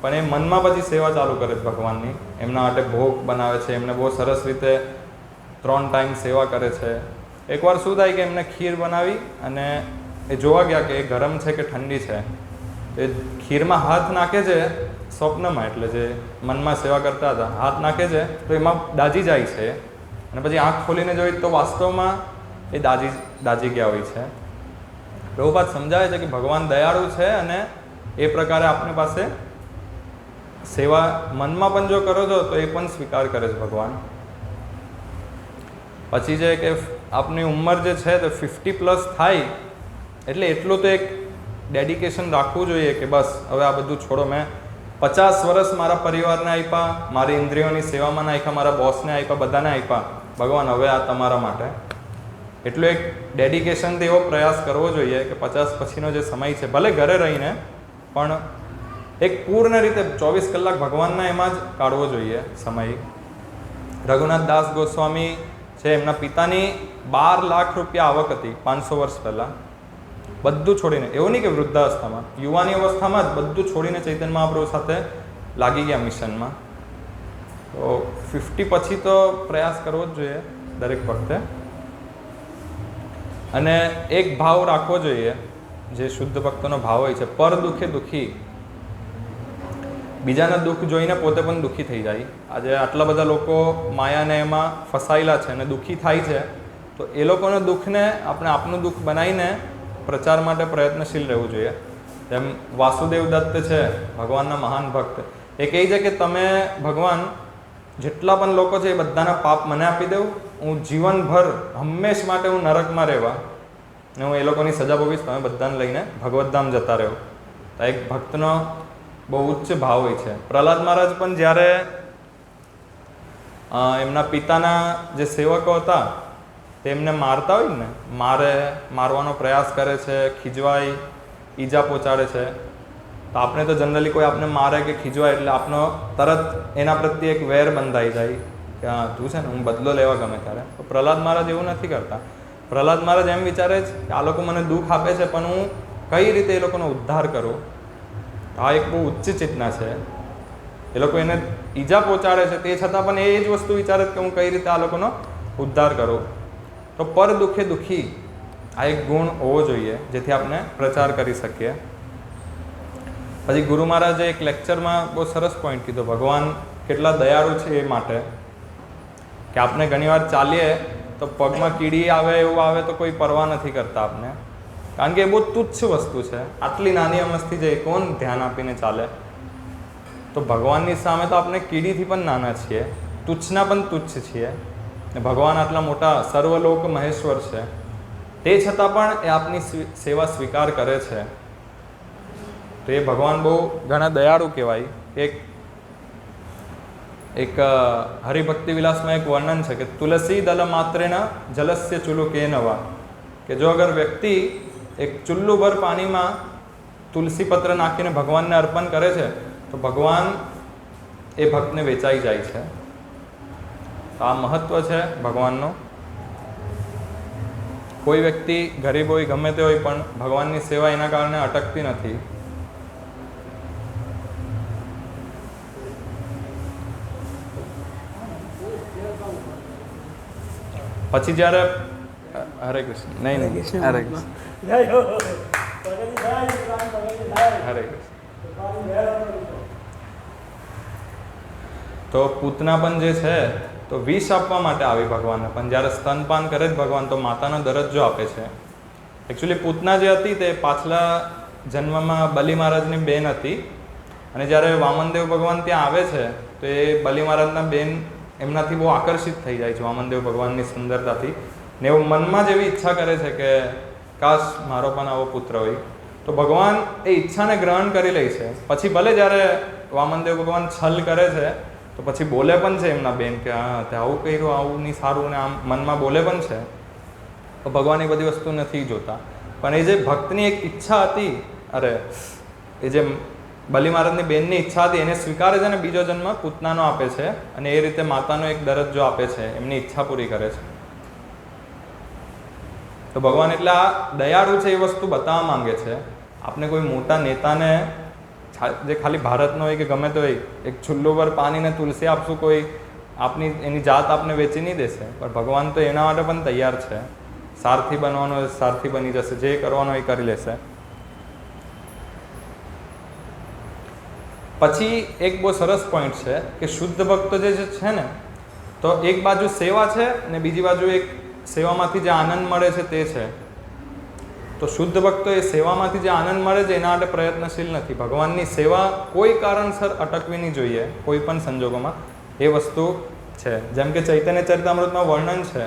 પણ એ મનમાં પછી સેવા ચાલુ કરે છે ભગવાનની. એમના માટે ભોગ બનાવે છે, એમને બહુ સરસ રીતે 3 ટાઈમ સેવા કરે છે. એકવાર શું થાય કે એમને ખીર બનાવી અને એ જોવા ગયા કે એ ગરમ છે કે ઠંડી છે. એ ખીરમાં હાથ નાખે છે સ્વપ્નમાં, એટલે જે મનમાં સેવા કરતા હતા, હાથ નાખે છે તો એમાં દાજી જાય છે, અને પછી આંખ ખોલીને જોઈ તો વાસ્તવમાં એ દાજી ગયા હોય છે. પ્રભુપાદ સમજાવે છે કે ભગવાન દયાળુ છે અને એ પ્રકારે આપણી પાસે સેવા મનમાં પણ જો કરો છો તો એ પણ સ્વીકાર કરે છે ભગવાન. પછી છે કે આપની ઉંમર જે છે તો 50+ થાય એટલે એટલું તો એક ડેડિકેશન રાખવું જોઈએ કે બસ હવે આ બધું છોડો. મેં 50 વર્ષ મારા પરિવારને આપ્યા, મારી ઇન્દ્રિયોની સેવામાં નાખ્યા, મારા બોસને આપ્યા, બધાને આપ્યા, ભગવાન હવે આ તમારા માટે. એટલું એક ડેડિકેશનથી એવો પ્રયાસ કરવો જોઈએ કે 50 પછીનો જે સમય છે, ભલે ઘરે રહીને પણ એક પૂર્ણ રીતે 24 કલાક ભગવાનના એમાં જ કાઢવો જોઈએ સમય. રઘુનાથ દાસ ગોસ્વામી છે, એમના પિતાની 12 લાખ રૂપિયા આવક હતી 500 વર્ષ પહેલાં. બધું છોડીને, એવું નહીં કે વૃદ્ધાવસ્થામાં, યુવાની અવસ્થામાં જ બધું છોડીને ચૈતન્ય મહાપ્રભુ સાથે લાગી ગયા મિશનમાં. તો 50 પછી તો પ્રયાસ કરવો જ જોઈએ દરેક વખતે. અને એક ભાવ રાખવો જોઈએ જે શુદ્ધ ભક્તોનો ભાવ હોય છે, પર દુઃખે દુઃખી. બીજાના દુઃખ જોઈને પોતે પણ દુઃખી થઈ જાય. આજે આટલા બધા લોકો માયાને એમાં ફસાયેલા છે અને દુઃખી થાય છે, તો એ લોકોના દુઃખને આપણે આપનું દુઃખ બનાવીને પ્રચાર માટે પ્રયત્નશીલ રહેવું જોઈએ. જેમ વાસુદેવ દત્ત છે, ભગવાનના મહાન ભક્ત, એ કહે છે કે તમે ભગવાન જેટલા પણ લોકો છે એ બધાના પાપ મને આપી દઉં, હું જીવનભર હંમેશ માટે હું નરકમાં રહેવા ને હું એ લોકોની સજા ભોગવીશ, તમે બધાને લઈને ભગવદ્ધામ જતા રહો. તો એક ભક્તનો બહુ ઉચ્ચ ભાવ હોય છે. પ્રહલાદ મહારાજ પણ જ્યારે એમના પિતાના જે સેવકો હતા તેમને મારતા હોય ને, મારવાનો પ્રયાસ કરે છે, ખીજવાય, ઈજા પહોંચાડે છે, તો આપણે તો જનરલી કોઈ આપણે મારે કે ખીજવાય એટલે આપણો તરત એના પ્રત્યે એક વેર બંધાઈ જાય કે હા તું છે ને હું બદલો લેવા ગમે ત્યારે. તો પ્રહલાદ મહારાજ એવું નથી કરતા. પ્રહલાદ મહારાજ એમ વિચારે છે કે આ લોકો મને દુઃખ આપે છે પણ હું કઈ રીતે એ લોકોનો ઉદ્ધાર કરું. આ એક બહુ ઉચ્ચ ચેતના છે. એ લોકો એને ઈજા પહોંચાડે છે તે છતાં પણ એ જ વસ્તુ વિચારે છે કે હું કઈ રીતે આ લોકોનો ઉદ્ધાર કરું. તો પર દુઃખે દુઃખી આ એક ગુણ હોવો જોઈએ જેથી આપણે પ્રચાર કરી શકીએ. પછી ગુરુ મહારાજે એક લેક્ચરમાં બહુ સરસ પોઈન્ટ કીધો, ભગવાન કેટલા દયાળુ છે એ માટે કે આપણે ઘણીવાર ચાલીએ તો પગમાં કીડી આવે એવું આવે તો કોઈ પરવા નથી કરતા આપણે, કારણ કે એ બહુ તુચ્છ વસ્તુ છે. આટલી નાની અમસ્તી છે, કોણ ધ્યાન આપીને ચાલે. તો ભગવાનની સામે તો આપણે કીડીથી પણ નાના છીએ, તુચ્છના પણ તુચ્છ છીએ. ને ભગવાન આટલા મોટા સર્વલોક મહેશ્વર છે, તે છતાં પણ એ આપની સેવા સ્વીકાર કરે છે. તો એ ભગવાન બહુ ઘણા દયાળુ કહેવાય. એક હરિભક્તિ વિલાસમાં એક વર્ણન છે કે તુલસી દલ માત્રેના જલસ્ય ચુલુ કે નવા, કે જો અગર વ્યક્તિ એક ચુલ્લુ ભર પાણીમાં તુલસી પત્ર નાખીને ભગવાનને અર્પણ કરે છે તો ભગવાન એ ભક્તને વેચાઈ જાય છે. તો આ મહત્વ છે ભગવાનનો. કોઈ વ્યક્તિ ગરીબ હોય ગમે તે હોય પણ ભગવાનની સેવા એના કારણે અટકતી નથી. પછી જ્યારે હરે કૃષ્ણ. નહીં નહીં, હરે કૃષ્ણ. હરે કૃષ્ણ. તો પૂતના પણ જે છે તો વિષ આપવા માટે આવી ભગવાનને, પણ જ્યારે સ્તનપાન કરે જ ભગવાન તો માતાનો દરજ્જો આપે છે. એકચ્યુઅલી પૂતના જે હતી તે પાછલા જન્મમાં બલિ મહારાજની બેન હતી, અને જ્યારે વામનદેવ ભગવાન ત્યાં આવે છે તો એ બલિ મહારાજના બેન એમનાથી બહુ આકર્ષિત થઈ જાય છે વામનદેવ ભગવાનની સુંદરતાથી, ને એવું મનમાં જ એવી ઈચ્છા કરે છે કે કાશ મારો પણ આવો પુત્ર હોય. તો ભગવાન એ ઈચ્છાને ગ્રહણ કરી લે છે. પછી ભલે જ્યારે વામનદેવ ભગવાન છલ કરે છે તો પછી બોલે પણ છે એમના બેન કે હા તે આવું કર્યું, આવું નહીં સારું, ને આમ મનમાં બોલે પણ છે. તો ભગવાન એ બધી વસ્તુ નથી જોતા, પણ એ જે ભક્તની એક ઈચ્છા હતી, એ જે બલિ મહારાજની બેનની ઈચ્છા હતી એને સ્વીકારે છે, અને બીજો જન્મ પૂતનાનો આપે છે, અને એ રીતે માતાનો એક દરજ્જો આપે છે, એમની ઈચ્છા પૂરી કરે છે. તો ભગવાન એટલે આ દયાળુ છે એ વસ્તુ બતાવવા માંગે છે. આપણે કોઈ મોટા નેતાને જે ખાલી ભારતનો હોય કે ગમે તે હોય, એક ચૂલ્લો પર પાણીને તુલસી આપશું, કોઈ આપની એની જાત આપને વેચી નહીં દેશે, પણ ભગવાન તો એના માટે પણ તૈયાર છે. સારથી બનવાનો સારથી બની જશે, જે કરવાનો એ કરી લેશે. પછી એક બહુ સરસ પોઈન્ટ છે કે શુદ્ધ ભક્તો જે છે ને, તો એક બાજુ સેવા છે ને બીજી બાજુ એક સેવામાંથી જે આનંદ મળે છે તે છે. તો શુદ્ધ ભક્તો એ સેવામાંથી જે આનંદ મળે છે એના માટે પ્રયત્નશીલ નથી. ભગવાનની સેવા કોઈ કારણસર અટકવી નહીં જોઈએ, કોઈ પણ સંજોગોમાં. એ વસ્તુ છે. જેમ કે ચૈતન્ય ચરિતામૃતમાં વર્ણન છે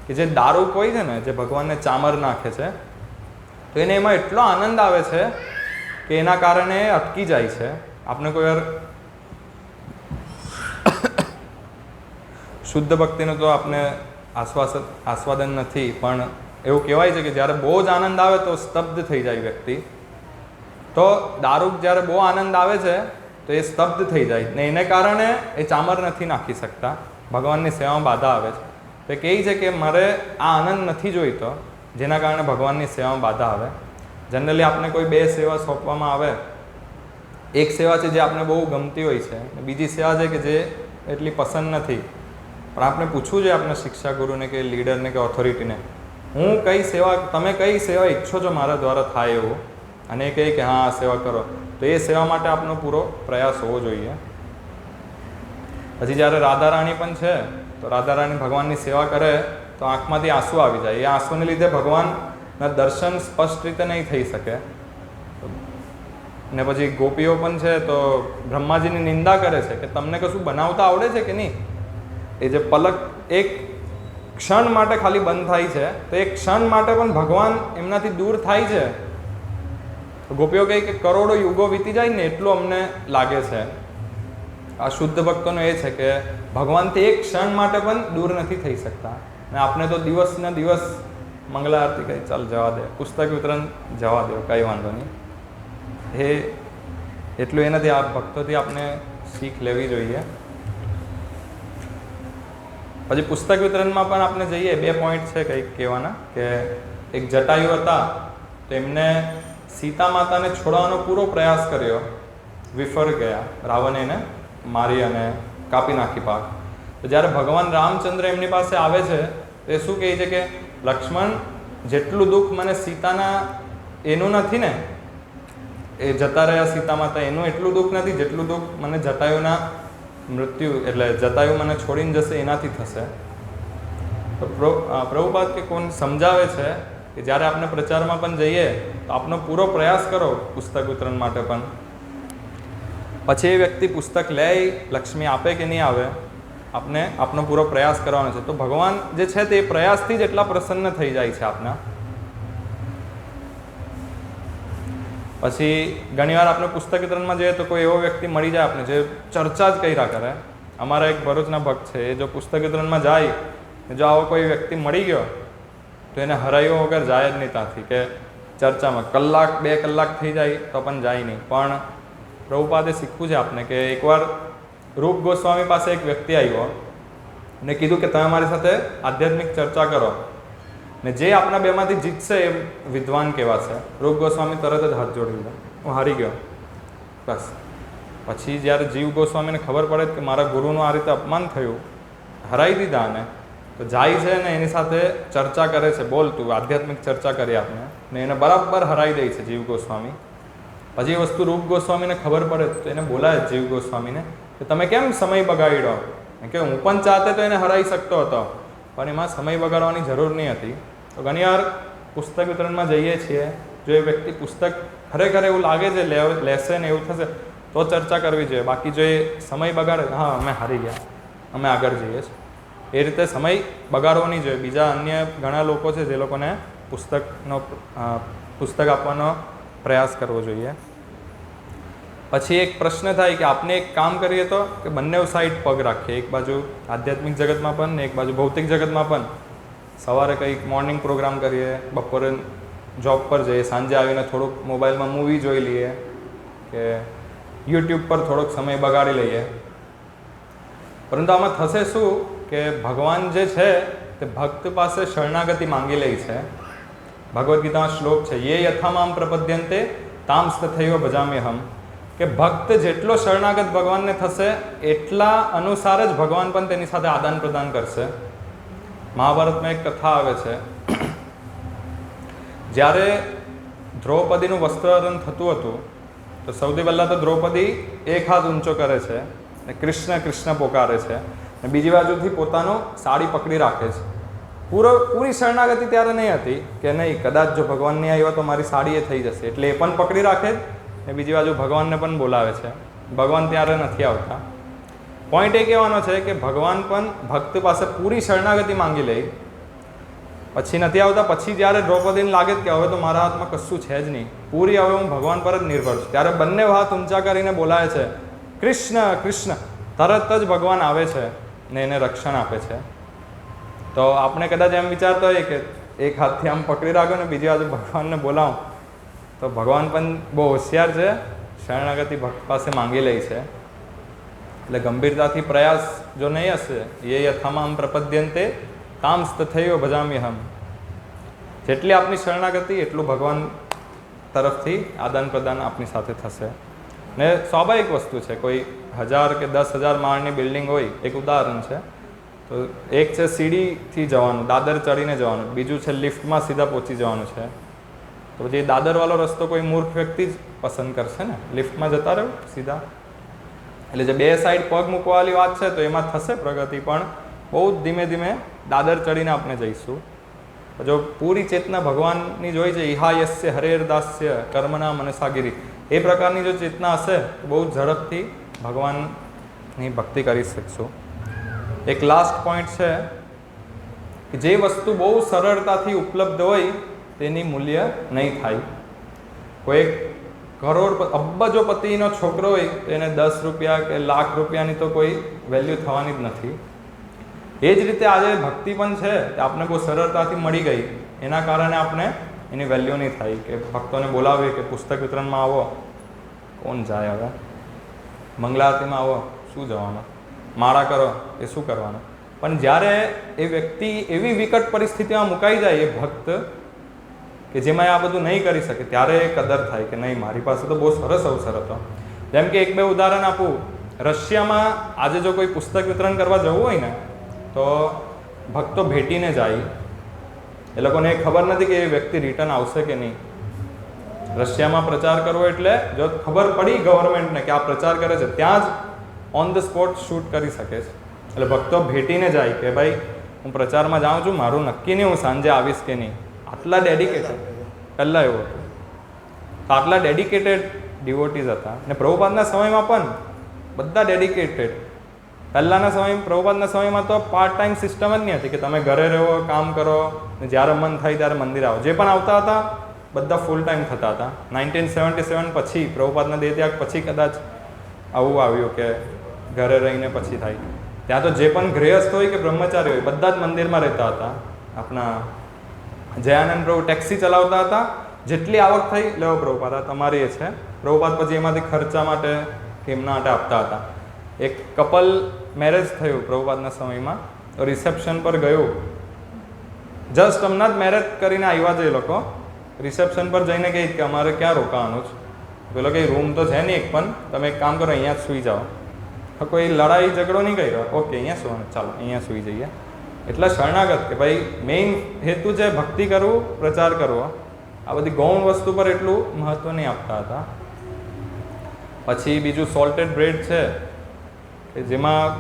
કે જે દારૂક હોય છે ને, જે ભગવાનને ચામર નાખે છે, તો એને એમાં એટલો આનંદ આવે છે કે એના કારણે એ અટકી જાય છે. આપણે કોઈ વાર શુદ્ધ ભક્તિનું તો આપણે આસ્વાદન નથી, પણ એવું કહેવાય છે કે જ્યારે બહુ જ આનંદ આવે તો સ્તબ્ધ થઈ જાય વ્યક્તિ. તો દારૂક જ્યારે બહુ આનંદ આવે છે તો એ સ્તબ્ધ થઈ જાય, ને એને કારણે એ ચામર નથી નાખી શકતા, ભગવાનની સેવામાં બાધા આવે છે. તો કહે છે કે મારે આ આનંદ નથી જોઈતો, જેના કારણે ભગવાનની સેવામાં બાધા આવે. જનરલી આપણે કોઈ બે સેવા સોંપવામાં આવે, એક સેવા છે જે આપણે બહુ ગમતી હોય છે, બીજી સેવા છે કે જે એટલી પસંદ નથી, પણ આપણે પૂછવું જોઈએ આપણા શિક્ષા ગુરુને કે લીડરને કે ઓથોરિટીને, હું કઈ સેવા, તમે કઈ સેવા ઈચ્છો છો મારા દ્વારા થાય એવું, અને એ કહે કે હા આ સેવા કરો, તો એ સેવા માટે આપનો પૂરો પ્રયાસ હોવો જોઈએ. પછી જ્યારે રાધારાણી પણ છે, તો રાધારાણી ભગવાનની સેવા કરે તો આંખમાંથી આંસુ આવી જાય. એ આંસુને લીધે ભગવાનના દર્શન સ્પષ્ટ રીતે નહીં થઈ શકે. ને પછી ગોપીઓ પણ છે તો બ્રહ્માજીની નિંદા કરે છે કે તમને કશું બનાવતા આવડે છે કે નહીં. એ જે પલક એક ક્ષણ માટે ખાલી બંધ થાય છે, તો એક ક્ષણ માટે પણ ભગવાન એમનાથી દૂર થાય છે. ગોપીઓ કહે કે કરોડો યુગો વીતી જાય ને એટલું અમને લાગે છે. આ શુદ્ધ ભક્તોનો એ છે કે ભગવાનથી એક ક્ષણ માટે પણ દૂર નથી થઈ શકતા. ને આપણે તો દિવસના દિવસ મંગલા આરતી કહી ચાલ જવા દે, પુસ્તક વિતરણ જવા દે, કંઈ વાંધો નહીં. એ એટલું એ નથી. આ ભક્તોથી આપણે શીખ લેવી જોઈએ. પછી પુસ્તક વિતરણમાં પણ આપણે જઈએ, 2 પોઈન્ટ છે કંઈક કહેવાના, કે એક જટાયુ હતા તો એમને સીતા માતાને છોડાવવાનો પૂરો પ્રયાસ કર્યો, વિફર ગયા, રાવણે એને મારી અને કાપી નાખી પાક. તો જ્યારે ભગવાન રામચંદ્ર એમની પાસે આવે છે તો એ શું કહે છે કે લક્ષ્મણ, જેટલું દુઃખ મને સીતાના એનું નથી ને, એ જતા રહ્યા સીતા માતા, એનું એટલું દુઃખ નથી જેટલું દુઃખ મને જટાયુના મૃત્યુ, એટલે જટાયુ મને છોડીને જશે એનાથી થશે. તો પ્રભુપાદ કે કોણ સમજાવે છે કે જ્યારે આપણે પ્રચારમાં પણ જઈએ તો આપનો પૂરો પ્રયાસ કરો પુસ્તક વિતરણ માટે પણ. પછી એ વ્યક્તિ પુસ્તક લે, લક્ષ્મી આપે કે નહીં આવે, આપણે આપનો પૂરો પ્રયાસ કરવાનો છે. તો ભગવાન જે છે તે પ્રયાસથી જ એટલા પ્રસન્ન થઈ જાય છે આપના. પછી ઘણીવાર આપણે પુસ્તક વિતરણમાં જઈએ તો કોઈ એવો વ્યક્તિ મળી જાય આપણે જે ચર્ચા જ કર્યા કરે. અમારા એક ભરૂચના ભક્ત છે, એ જો પુસ્તક વિતરણમાં જાય, જો આવો કોઈ વ્યક્તિ મળી ગયો તો એને હરાયો વગર જાય જ નહીં ત્યાંથી, કે ચર્ચામાં 1-2 કલાક થઈ જાય તો પણ જાય નહીં. પણ પ્રભુપાદે શીખવું છે આપણે કે એકવાર રૂપ ગોસ્વામી પાસે એક વ્યક્તિ આવ્યો ને કીધું કે તમે મારી સાથે આધ્યાત્મિક ચર્ચા કરો, ને જે આપણા બેમાંથી જીતશે એ વિદ્વાન કહેવાશે. રૂપ ગોસ્વામી તરત જ હાથ જોડી દીધો, હું હારી ગયો બસ. પછી જ્યારે જીવ ગોસ્વામીને ખબર પડે કે મારા ગુરુનું આ રીતે અપમાન થયું, હરાઈ દીધા, અને તો તો જાય છે ને એની સાથે ચર્ચા કરે છે, બોલ તું આધ્યાત્મિક ચર્ચા કરી આપણે, ને એને બરાબર હરાઈ દે છે જીવ ગોસ્વામી. પછી એ વસ્તુ રૂપ ગોસ્વામીને ખબર પડે તો એને બોલાય જીવ ગોસ્વામીને કે તમે કેમ સમય બગાડ્યો, કે હું પણ ચાહતે તો એને હરાઈ શકતો હતો, પણ એમાં સમય બગાડવાની જરૂર નહીં હતી. તો ઘણીવાર પુસ્તક વિતરણમાં જઈએ છીએ, જો એ વ્યક્તિ પુસ્તક ખરેખર એવું લાગે છે લેશે ને એવું થશે તો ચર્ચા કરવી જોઈએ. બાકી જો એ સમય બગાડે, હા અમે હારી ગયા, અમે આગળ જઈએ છીએ, એ રીતે સમય બગાડવો નહીં જોઈએ. બીજા અન્ય ઘણા લોકો છે જે લોકોને પુસ્તક આપવાનો પ્રયાસ કરવો જોઈએ. પછી એક પ્રશ્ન થાય કે આપણે એક કામ કરીએ તો કે બંને સાઈડ પગ રાખીએ, એક બાજુ આધ્યાત્મિક જગતમાં પણ ને એક બાજુ ભૌતિક જગતમાં પણ. સવારે કંઈક મોર્નિંગ પ્રોગ્રામ કરીએ, બપોરે જોબ પર જઈએ, સાંજે આવીને થોડુંક મોબાઈલમાં મૂવી જોઈ લઈએ કે યુટ્યુબ પર થોડોક સમય બગાડી લઈએ. પરંતુ આમાં થશે શું કે ભગવાન જે છે તે ભક્ત પાસે શરણાગતિ માંગી લે છે. ભગવદ્ ગીતામાં શ્લોક છે, યે યથામામ પ્રપદ્યંતે તામ તથૈવ ભજામ્યહમ, કે ભક્ત જેટલો શરણાગત ભગવાનને થશે એટલા અનુસાર જ ભગવાન પણ તેની સાથે આદાન પ્રદાન કરશે. મહાભારતમાં એક કથા આવે છે, જ્યારે દ્રૌપદીનું વસ્ત્રહરણ થતું હતું તો સૌથી પહેલાં તો દ્રૌપદી એક હાથ ઊંચો કરે છે ને કૃષ્ણ કૃષ્ણ પોકારે છે, ને બીજી બાજુથી પોતાનું સાડી પકડી રાખે છે. પૂરી શરણાગતિ ત્યારે નહીં હતી કે નહીં કદાચ જો ભગવાન નહીં આવ્યા તો મારી સાડી એ થઈ જશે, એટલે એ પણ પકડી રાખે ને બીજી બાજુ ભગવાનને પણ બોલાવે છે. ભગવાન ત્યારે નથી આવતા. પોઈન્ટ એ કહેવાનો છે કે ભગવાન પણ ભક્ત પાસે પૂરી શરણાગતિ માંગી લે, પછી નથી આવતા. પછી જ્યારે દ્રૌપદીને લાગે કે હવે તો મારા હાથમાં કશું છે જ નહીં, પૂરી હવે હું ભગવાન પર જ નિર્ભર છું, ત્યારે બંને હાથ ઊંચા કરીને બોલાય છે કૃષ્ણ કૃષ્ણ. તરત જ ભગવાન આવે છે ને એને રક્ષણ આપે છે. તો આપણે કદાચ એમ વિચારતા હોઈએ કે એક હાથથી આમ પકડી રાખો ને બીજી બાજુ ભગવાનને બોલાવો, તો ભગવાન પણ બહુ હોશિયાર છે, શરણાગતિ ભક્ત પાસે માંગી લે છે. એટલે ગંભીરતાથી પ્રયાસ જો નહીં હશે, યે યથામામ પ્રપદ્યંતે તામ તથૈવ ભજામ્યહમ, જેટલી આપની શરણાગતિ એટલું ભગવાન તરફથી આદાન પ્રદાન આપની સાથે થશે. ને સ્વાભાવિક વસ્તુ છે, કોઈ 1000 કે 10,000 માળની બિલ્ડિંગ હોય, એક ઉદાહરણ છે, તો એક છે સીડીથી જવાનું, દાદર ચડીને જવાનું, બીજું છે લિફ્ટમાં સીધા પહોંચી જવાનું છે. તો જે દાદરવાળો રસ્તો કોઈ મૂર્ખ વ્યક્તિ જ પસંદ કરશે ને, લિફ્ટમાં જતા રહો સીધા. એટલે જે બે સાઈડ પગ મૂકવાવાળી વાત છે તો એમાં થશે પ્રગતિ, પણ બહુ જ ધીમે ધીમે દાદર ચડીને આપણે જઈશું. જો પૂરી ચેતના ભગવાનની જોઈ છે, ઇહા યસ્ય હરેર દાસ્ય કર્મના મનસાગીરી, એ પ્રકારની જો ચેતના હશે તો બહુ ઝડપથી ભગવાનની ભક્તિ કરી શકશું. એક લાસ્ટ પોઈન્ટ છે કે જે વસ્તુ બહુ સરળતાથી ઉપલબ્ધ હોય તેની મૂલ્ય નહીં થાય. કોઈ કરોડ અબજોપતિનો છોકરો હોય તો એને 10 રૂપિયા કે લાખ રૂપિયાની તો કોઈ વેલ્યુ થવાની જ નથી. એ જ રીતે આજે ભક્તિ પણ છે, આપણે બહુ સરળતાથી મળી ગઈ, એના કારણે આપણે એની વેલ્યુ નહીં થાય. કે ભક્તોને બોલાવીએ કે પુસ્તક વિતરણમાં આવો, કોણ જાય? હવે મંગળારતીમાં આવો, શું જવાનું? માળા કરો, એ શું કરવાનું? પણ જ્યારે એ વ્યક્તિ એવી વિકટ પરિસ્થિતિમાં મુકાઈ જાય, એ ભક્ત કે જેમાં આ બધું નહીં કરી શકે, ત્યારે એ કદર થાય કે નહીં, મારી પાસે તો બહુ સરસ અવસર હતો. જેમ કે 1-2 ઉદાહરણ આપું. રશિયામાં આજે જો કોઈ પુસ્તક વિતરણ કરવા જવું હોય ને તો ભક્તો ભેટીને જાય. એ લોકોને ખબર નથી કે એ વ્યક્તિ રિટર્ન આવશે કે નહીં. રશિયામાં પ્રચાર કરવો એટલે જો ખબર પડી ગવર્મેન્ટને કે આ પ્રચાર કરે છે, ત્યાં જ ઓન ધ સ્પોટ શૂટ કરી શકે છે. એટલે ભક્તો ભેટીને જાય કે ભાઈ હું પ્રચારમાં જાઉં છું, મારું નક્કી નહીં હું સાંજે આવીશ કે નહીં. આટલા ડેડિકેટેડ પહેલાં એવું હતું. તો આટલા ડેડિકેટેડ ડિવોટીઝ હતા. અને પ્રભુપાદના સમયમાં પણ બધા ડેડિકેટેડ. પહેલાંના સમય પ્રભુપાદના સમયમાં તો પાર્ટ ટાઈમ સિસ્ટમ જ નહીં હતી કે તમે ઘરે રહો, કામ કરો, ને જ્યારે મન થાય ત્યારે મંદિર આવો. જે પણ આવતા હતા બધા ફૂલ ટાઈમ થતા હતા. 1977 પછી પ્રભુપાદના દેહત્યાગ પછી કદાચ આવું આવ્યું કે ઘરે રહીને પછી થાય. ત્યાં તો જે પણ ગૃહસ્થ હોય કે બ્રહ્મચારી હોય બધા જ મંદિરમાં રહેતા હતા. આપણા જયાનંદ પ્રભુ ટેક્સી ચલાવતા હતા, જેટલી આવક થઈ લેવો પ્રભુપાદ તમારી એ છે. પ્રભુપાદ પછી એમાંથી ખર્ચા માટે કે એમના માટે આપતા હતા. એક કપલ મેરેજ થયું પ્રભુપાદના સમયમાં, તો રિસેપ્શન પર ગયું. જસ્ટ હમણાં જ મેરેજ કરીને આવ્યા છે એ લોકો. રિસેપ્શન પર જઈને કહી કે અમારે ક્યાં રોકાવાનું છે? પેલો કે રૂમ તો છે નહીં એક પણ, તમે એક કામ કરો અહીંયા જ સૂઈ જાઓ. કોઈ લડાઈ ઝઘડો નહીં કર્યો, ઓકે અહીંયા સુવાનું, ચાલો અહીંયા સૂઈ જઈએ. એટલા શરણાગત કે ભાઈ મેઇન હેતુ છે ભક્તિ કરવું, પ્રચાર કરવો. આ બધી ગૌણ વસ્તુ પર એટલું મહત્વ નહીં આપતા હતા. પછી બીજું સોલ્ટેડ બ્રેડ છે કે જેમાં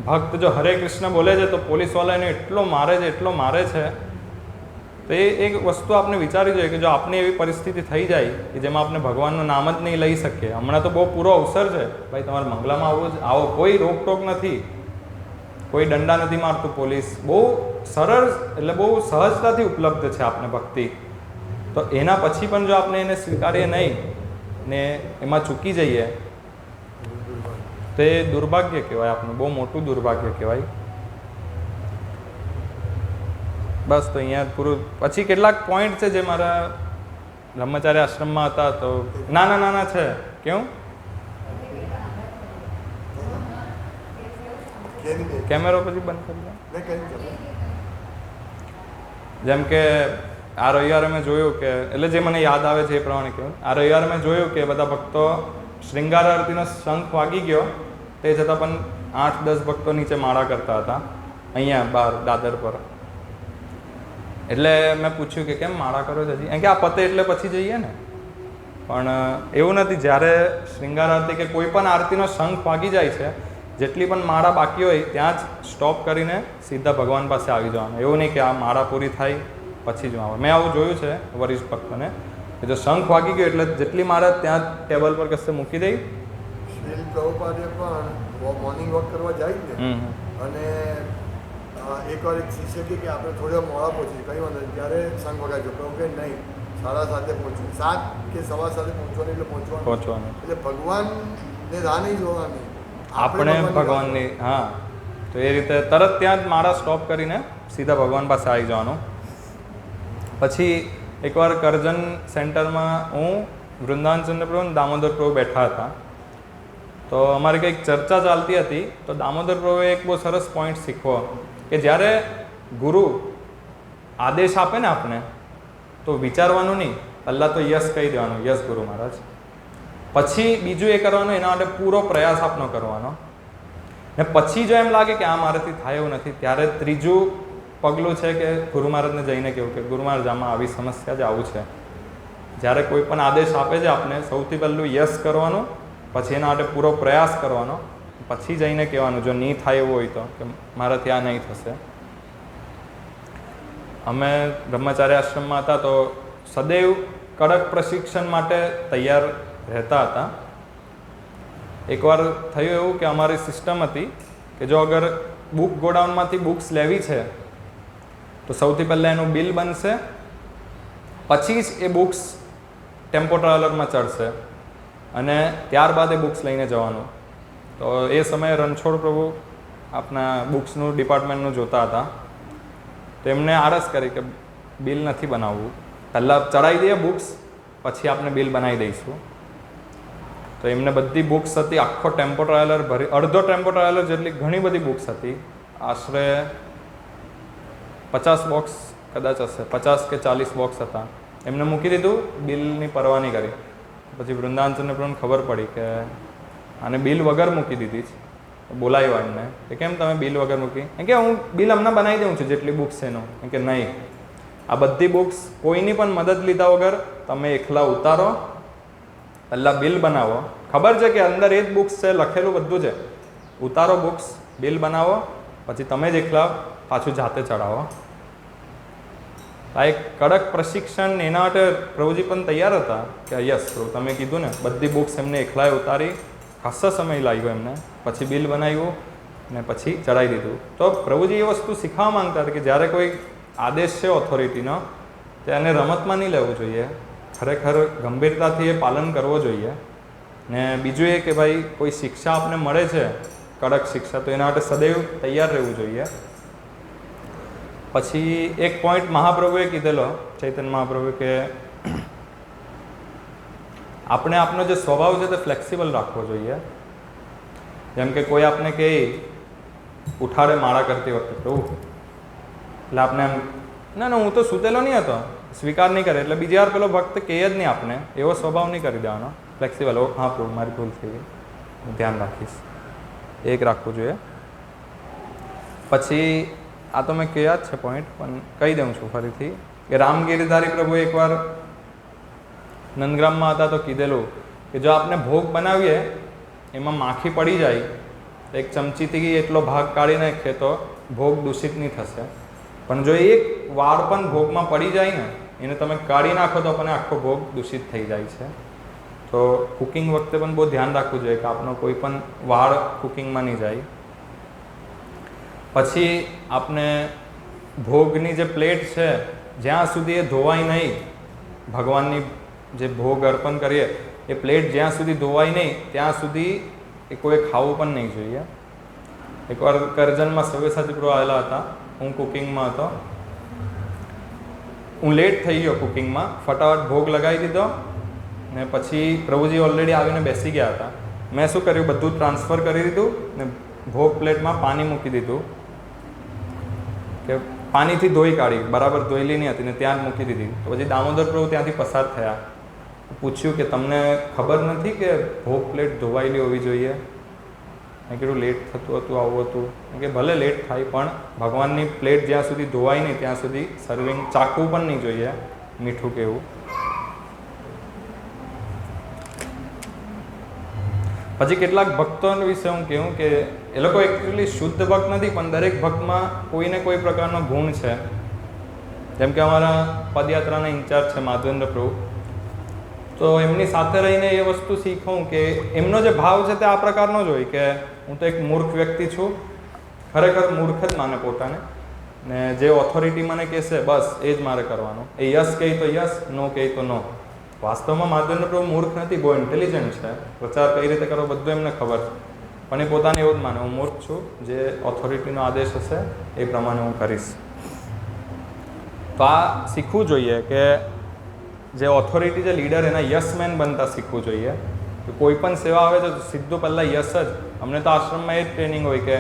ભક્ત જો હરે કૃષ્ણ બોલે છે તો પોલીસવાળા એને એટલો મારે છે તો એ એક વસ્તુ આપણે વિચારવી જોઈએ કે જો આપને એવી પરિસ્થિતિ થઈ જાય કે જેમાં આપણે ભગવાનનું નામ જ નહીં લઈ શકીએ, હમણાં તો બહુ પૂરો અવસર છે ભાઈ, તમારે મંગલામાં આવવું જ આવો, કોઈ રોકટોક નથી, કોઈ દંડા નથી મારતું પોલીસ, બહુ સરળ એટલે બહુ સહજતાથી ઉપલબ્ધ છે આપને ભક્તિ. તો એના પછી પણ જો આપણે એને સ્વીકારીએ નહીં ને એમાં ચૂકી જઈએ તો એ દુર્ભાગ્ય કહેવાય, આપણું બહુ મોટું દુર્ભાગ્ય કહેવાય. બસ તો અહીંયા પૂરું. પછી કેટલાક પોઈન્ટ છે જે મારા બ્રહ્મચારી આશ્રમમાં હતા તો નાના છે. કેવું કેમેરો પછી બંધ કરી દો. જેમ કે આ રવિવારે મેં જોયું કે એટલે જે મને યાદ આવે છે એ પ્રમાણે કહ્યું, આ રવિવારે મેં જોયું કે બધા ભક્તો શૃંગાર આરતીનો શંખ વાગી ગયો તે છતાં પણ 8-10 ભક્તો નીચે માળા કરતા હતા અહીંયા બહાર દાદર પર. એટલે મેં પૂછ્યું કે કેમ માળા કરો છો હજી? એમ કે આ પતે એટલે પછી જઈએ ને. પણ એવું નથી, જ્યારે શૃંગાર આરતી કે કોઈ પણ આરતીનો શંખ વાગી જાય છે, જેટલી પણ માળા બાકી હોય ત્યાં જ સ્ટોપ કરીને સીધા ભગવાન પાસે આવી જવાનું. એવું નહીં કે આ માળા પૂરી થાય પછી જ આવે. મેં આવું જોયું છે વરિષ્ઠ ભક્તોને કે જો શંખ વાગી ગયો એટલે જેટલી માળા ત્યાં ટેબલ પર કશે મૂકી દઈ. શ્રીલ પ્રભુપાદે પણ મોર્નિંગ વોક કરવા જાય ને અને એકવાર એક શિષ્ય કે આપણે થોડી વાર મોડા પહોંચીએ, કઈ વાંધો નહીં, ત્યારે શંખ વગાડજો. પ્રભુ કે નહીં, 7:30 પહોંચવું, 7 કે 7:15 પહોંચવાનું, એટલે પહોંચવાનું. એટલે ભગવાનને રાહ નહીં જોવાની, આપણે ભગવાનની. હા, તો એ રીતે તરત ત્યાં જ માળા સ્ટોપ કરીને સીધા ભગવાન પાસે આવી જવાનું. પછી એકવાર કરજણ સેન્ટરમાં હું, વૃંદાવન ચંદ્રપ્રભુ, દામોદર પ્રભુ બેઠા હતા. તો અમારી કંઈક ચર્ચા ચાલતી હતી તો દામોદર પ્રભુએ એક બહુ સરસ પોઈન્ટ શીખવો કે જ્યારે ગુરુ આદેશ આપે ને આપણે તો વિચારવાનું નહીં, પહેલાં તો યસ કહી દેવાનું, યસ ગુરુ મહારાજ. પછી બીજું એ કરવાનું, એના માટે પૂરો પ્રયાસ આપનો કરવાનો. ને પછી જો એમ લાગે કે આ મારાથી થાય એવું નથી, ત્યારે ત્રીજું પગલું છે કે ગુરુ મહારાજને જઈને કહેવું કે ગુરુ મહારાજ આમાં આવી સમસ્યા જ આવું છે. જ્યારે કોઈ પણ આદેશ આપે છે આપણે સૌથી પહેલું યસ કરવાનું, પછી એના માટે પૂરો પ્રયાસ કરવાનો, પછી જઈને કહેવાનું જો નહીં થાય એવું હોય તો કે મારાથી આ નહીં થશે. અમે બ્રહ્મચારી આશ્રમમાં હતા તો સદૈવ કડક પ્રશિક્ષણ માટે તૈયાર રહેતા હતા. એકવાર થયું એવું કે અમારી સિસ્ટમ હતી કે જો અગર બુક ગોડાઉનમાંથી બુક્સ લેવી છે તો સૌથી પહેલાં એનું બિલ બનશે, પછી જ એ બુક્સ ટેમ્પો ટ્રાવેલરમાં ચડશે અને ત્યારબાદ એ બુક્સ લઈને જવાનું. તો એ સમયે રણછોડ પ્રભુ આપણા બુક્સનું ડિપાર્ટમેન્ટનું જોતા હતા. તો એમને આળસ કરી કે બિલ નથી બનાવવું, પહેલાં ચડાવી દઈએ બુક્સ, પછી આપણે બિલ બનાવી દઈશું. તો એમને બધી બુક્સ હતી, આખો ટેમ્પો ટ્રાવેલર ભરી, અડધો ટેમ્પો ટ્રાવેલર જેટલી ઘણી બધી બુક્સ હતી, આશરે 50 બોક્સ કદાચ હશે, 50 કે 40 બોક્સ હતા. એમને મૂકી દીધું, બિલની પરવા નહીં કરી. પછી વૃંદાવન ચંદ્રપ્રભુને ખબર પડી કે આને બિલ વગર મૂકી દીધી છે. બોલાવ્યો એમને કે કેમ તમે બિલ વગર મૂકી? એમ કે હું બિલ હમણાં બનાવી દઉં છું જેટલી બુક્સ છે એનું. એમ કે નહીં, આ બધી બુક્સ કોઈની પણ મદદ લીધા વગર તમે એકલા ઉતારો, પહેલાં બિલ બનાવો. ખબર છે કે અંદર એ જ બુક્સ છે, લખેલું બધું છે, ઉતારો બુક્સ, બિલ બનાવો, પછી તમે જ એકલા પાછું જાતે ચડાવો. આ એક કડક પ્રશિક્ષણ, એના માટે પ્રભુજી પણ તૈયાર હતા કે યસ પ્રભુ તમે કીધું ને, બધી બુક્સ એમને એકલાએ ઉતારી, ખાસો સમય લાગ્યો એમને, પછી બિલ બનાવ્યું ને પછી ચડાવી દીધું. તો પ્રભુજી એ વસ્તુ શીખવા માંગતા હતા કે જ્યારે કોઈ આદેશ છે ઓથોરિટીનો તેને રમતમાં નહીં લેવું જોઈએ, ખરેખર ગંભીરતાથી એ પાલન કરવો જોઈએ. ને બીજું એ કે ભાઈ કોઈ શિક્ષા આપને મળે છે, કડક શિક્ષા, તો એના માટે સદૈવ તૈયાર રહેવું જોઈએ. પછી એક પોઈન્ટ મહાપ્રભુએ કીધેલો, ચૈતન્ય મહાપ્રભુએ, કે આપણે આપણો જે સ્વભાવ છે તે ફ્લેક્સિબલ રાખવો જોઈએ. જેમ કે કોઈ આપણે કહે ઉઠાડે માળા કરતી વખતે પ્રભુ, એટલે આપણે એમ ના હું તો સૂતેલો નહીં હતો, સ્વીકાર નહીં કરે, એટલે બીજી વાર પેલો ભક્ત કહે જ નહીં, આપણે એવો સ્વભાવ નહીં કરી દેવાનો, ફ્લેક્સિબલ. હા પ્રભુ મારી ભૂલ થઈ ગઈ, હું ધ્યાન રાખીશ, એક રાખવું જોઈએ. પછી આ તો મેં કહ્યા જ છે પોઈન્ટ, પણ કહી દઉં છું ફરીથી કે રામગીરધારી પ્રભુ એકવાર નંદગ્રામમાં હતા તો કીધેલું કે જો આપણે ભોગ બનાવીએ એમાં માખી પડી જાય તો એક ચમચીથી એટલો ભાગ કાઢી નાખીએ તો ભોગ દૂષિત નહીં થશે, પણ જો એક વાળ પણ ભોગમાં પડી જાય ને એને તમે કાઢી નાખો તો પણ આખો ભોગ દૂષિત થઈ જાય છે. તો કુકિંગ વખતે પણ બહુ ધ્યાન રાખવું જોઈએ કે આપણો કોઈ પણ વાળ કુકિંગમાં નહીં જાય. પછી આપણે ભોગની જે પ્લેટ છે જ્યાં સુધી એ ધોવાય નહીં, ભગવાનની જે ભોગ અર્પણ કરીએ એ પ્લેટ જ્યાં સુધી ધોવાય નહીં ત્યાં સુધી એ કોઈ ખાવું પણ નહીં જોઈએ. એકવાર કરજણમાં સવ્યસાચી પ્રભુ આવેલા હતા, હું કુકિંગમાં હતો, હું લેટ થઈ ગયો કુકિંગમાં, ફટાફટ ભોગ લગાવી દીધો ને પછી પ્રભુજી ઓલરેડી આવીને બેસી ગયા હતા. મેં શું કર્યું, બધું ટ્રાન્સફર કરી દીધું ને ભોગ પ્લેટમાં પાણી મૂકી દીધું કે પાણીથી ધોઈ કાઢી, બરાબર ધોયેલી નહીં હતી ને ત્યાં જ મૂકી દીધી. તો પછી દામોદર પ્રભુ ત્યાંથી પસાર થયા, પૂછ્યું કે તમને ખબર નથી કે ભોગ પ્લેટ ધોવાયેલી હોવી જોઈએ? મેં કીધું લેટ થતું હતું, આવું હતું. કે ભલે લેટ થાય પણ ભગવાનની પ્લેટ જ્યાં સુધી ધોવાય નહીં ત્યાં સુધી સર્વિંગ ચાખવું પણ નહીં જોઈએ મીઠું કેવું. પછી કેટલાક ભક્તો વિશે હું કહું કે એ લોકો એકચ્યુઅલી શુદ્ધ ભક્ત નથી, પણ દરેક ભક્તમાં કોઈને કોઈ પ્રકારનો ગુણ છે. જેમ કે અમારા પદયાત્રાના ઇન્ચાર્જ છે માધવેન્દ્ર પ્રભુ, તો એમની સાથે રહીને એ વસ્તુ શીખું કે એમનો જે ભાવ છે તે આ પ્રકારનો જ હોય કે હું તો એક મૂર્ખ વ્યક્તિ છું, ખરેખર મૂર્ખ જ માને પોતાને, ને જે ઓથોરિટી મને કહેશે બસ એ જ મારે કરવાનું. એ યસ કહે તો યસ, નો કહે તો નો. વાસ્તવમાં માધવેન્દ્ર પ્રભુ મૂર્ખ નથી, બહુ ઇન્ટેલિજન્ટ છે, પ્રચાર કઈ રીતે કરવો બધું એમને ખબર છે, પણ એ પોતાને એવું જ માને હું મૂર્ખ છું, જે ઓથોરિટીનો આદેશ હશે એ પ્રમાણે હું કરીશ. તો આ શીખવું જોઈએ કે જે ઓથોરિટી, જે લીડર એના યસમેન બનતા શીખવું જોઈએ. કે કોઈ પણ સેવા આવે તો સીધું પહેલાં યસ જ. અમને તો આશ્રમમાં એ જ ટ્રેનિંગ હોય કે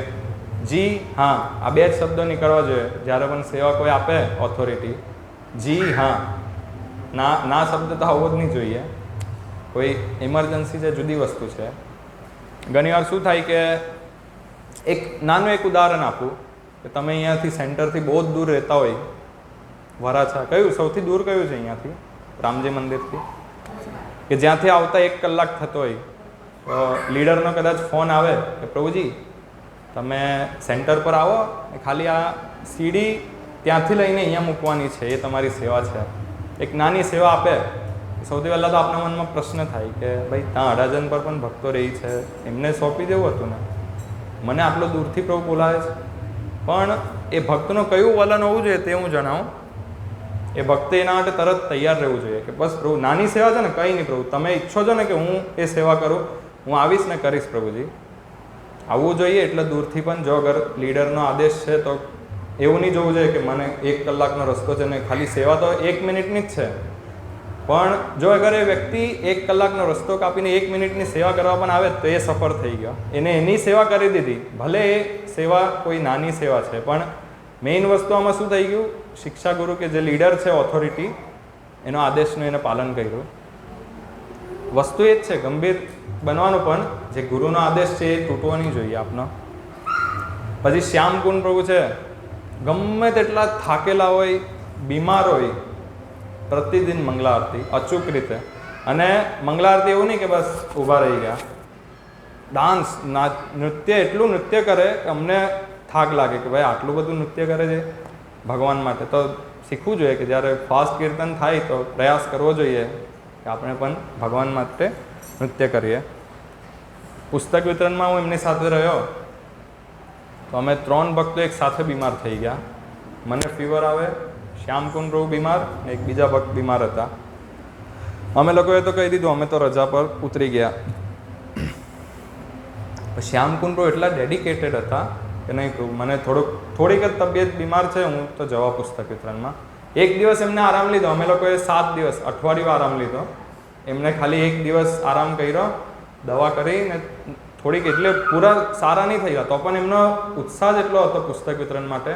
જી હા, આ બે જ શબ્દો નીકળવા જોઈએ જ્યારે પણ સેવા કોઈ આપે ઓથોરિટી. જી હા, ના શબ્દ તો આવવો જ નહીં જોઈએ. કોઈ ઇમરજન્સી છે જુદી વસ્તુ છે. ઘણીવાર શું થાય કે એક નાનું એક ઉદાહરણ આપું કે તમે અહીંયાથી સેન્ટરથી બહુ જ દૂર રહેતા હોય, વરાછા કયું સૌથી દૂર કયું છે અહીંયાથી? રામજી મંદિરથી, કે જ્યાંથી આવતા 1 કલાક થતો હોય, તો લીડરનો કદાચ ફોન આવે કે પ્રભુજી તમે સેન્ટર પર આવો, ખાલી આ સીડી ત્યાંથી લઈને અહીંયા મૂકવાની છે, એ તમારી સેવા છે. એક નાની સેવા આપે, સૌથી પહેલાં તો આપણા મનમાં પ્રશ્ન થાય કે ભાઈ ત્યાં અડાજણ પર પણ ભક્તો રહી છે, એમને સોંપી દેવું હતું ને, મને આટલો દૂરથી પ્રભુ બોલાવે છે. પણ એ ભક્તનું કયું વલણ હોવું જોઈએ તે હું જણાવું. એ ભક્તે એના માટે તરત તૈયાર રહેવું જોઈએ કે બસ પ્રભુ નાની સેવા છે ને, કંઈ નહીં પ્રભુ, તમે ઈચ્છો છો ને કે હું એ સેવા કરું, હું આવીશ ને કરીશ પ્રભુજી. આવવું જોઈએ. એટલે દૂરથી પણ જો અગર લીડરનો આદેશ છે તો એવું નહીં જોવું જોઈએ કે મને 1 કલાકનો રસ્તો છે ને ખાલી સેવા તો 1 મિનિટની જ છે, પણ જો અગર એ વ્યક્તિ 1 કલાકનો રસ્તો કાપીને 1 મિનિટની સેવા કરવા પણ આવે તો એ સફળ થઈ ગયો. એને એની સેવા કરી દીધી, ભલે એ સેવા કોઈ નાની સેવા છે, પણ મેઇન વસ્તુ આમાં શું થઈ ગયું, શિક્ષા ગુરુ કે જે લીડર છે ઓથોરિટી, એનો આદેશનું એને પાલન કર્યું. વસ્તુ એ જ છે ગંભીર બનવાનું, પણ જે ગુરુનો આદેશ છે એ તૂટવો નહીં જોઈએ આપનો. પછી શ્યામકુંડ પ્રભુ છે, ગમે તેટલા થાકેલા હોય, બીમાર હોય, પ્રતિદિન મંગલા આરતી અચૂક રીતે. અને મંગલા આરતી એવું નહીં કે બસ ઊભા રહી ગયા, ડાન્સ નૃત્ય, એટલું નૃત્ય કરે કે અમને થાક લાગે કે ભાઈ આટલું બધું નૃત્ય કરે છે ભગવાન માટે. તો શીખવું જોઈએ કે જ્યારે ફાસ્ટ કીર્તન થાય તો પ્રયાસ કરવો જોઈએ કે આપણે પણ ભગવાન માટે નૃત્ય કરીએ. પુસ્તક વિતરણમાં હું એમની સાથે રહ્યો તો અમે 3 ભક્તો એક સાથે બીમાર થઈ ગયા. મને ફીવર આવે, શ્યામકુંડ પ્રભુ બીમાર ને એક બીજા ભક્ત બીમાર હતા. અમે લોકોએ તો કહી દીધું અમે તો રજા પર ઉતરી ગયા. શ્યામકુંડ પ્રભુ એટલા ડેડિકેટેડ હતા કે નહીં પ્રભુ મને થોડીક જ તબિયત બીમાર છે, હું તો જવા પુસ્તક વિતરણમાં. 1 દિવસ એમને આરામ લીધો, અમે લોકોએ 7 દિવસ અઠવાડિયું આરામ લીધો. એમને ખાલી 1 દિવસ આરામ કર્યો, દવા કરીને થોડીક, એટલે પૂરા સારા નહીં થયા તો પણ એમનો ઉત્સાહ જ એટલો હતો પુસ્તક વિતરણ માટે,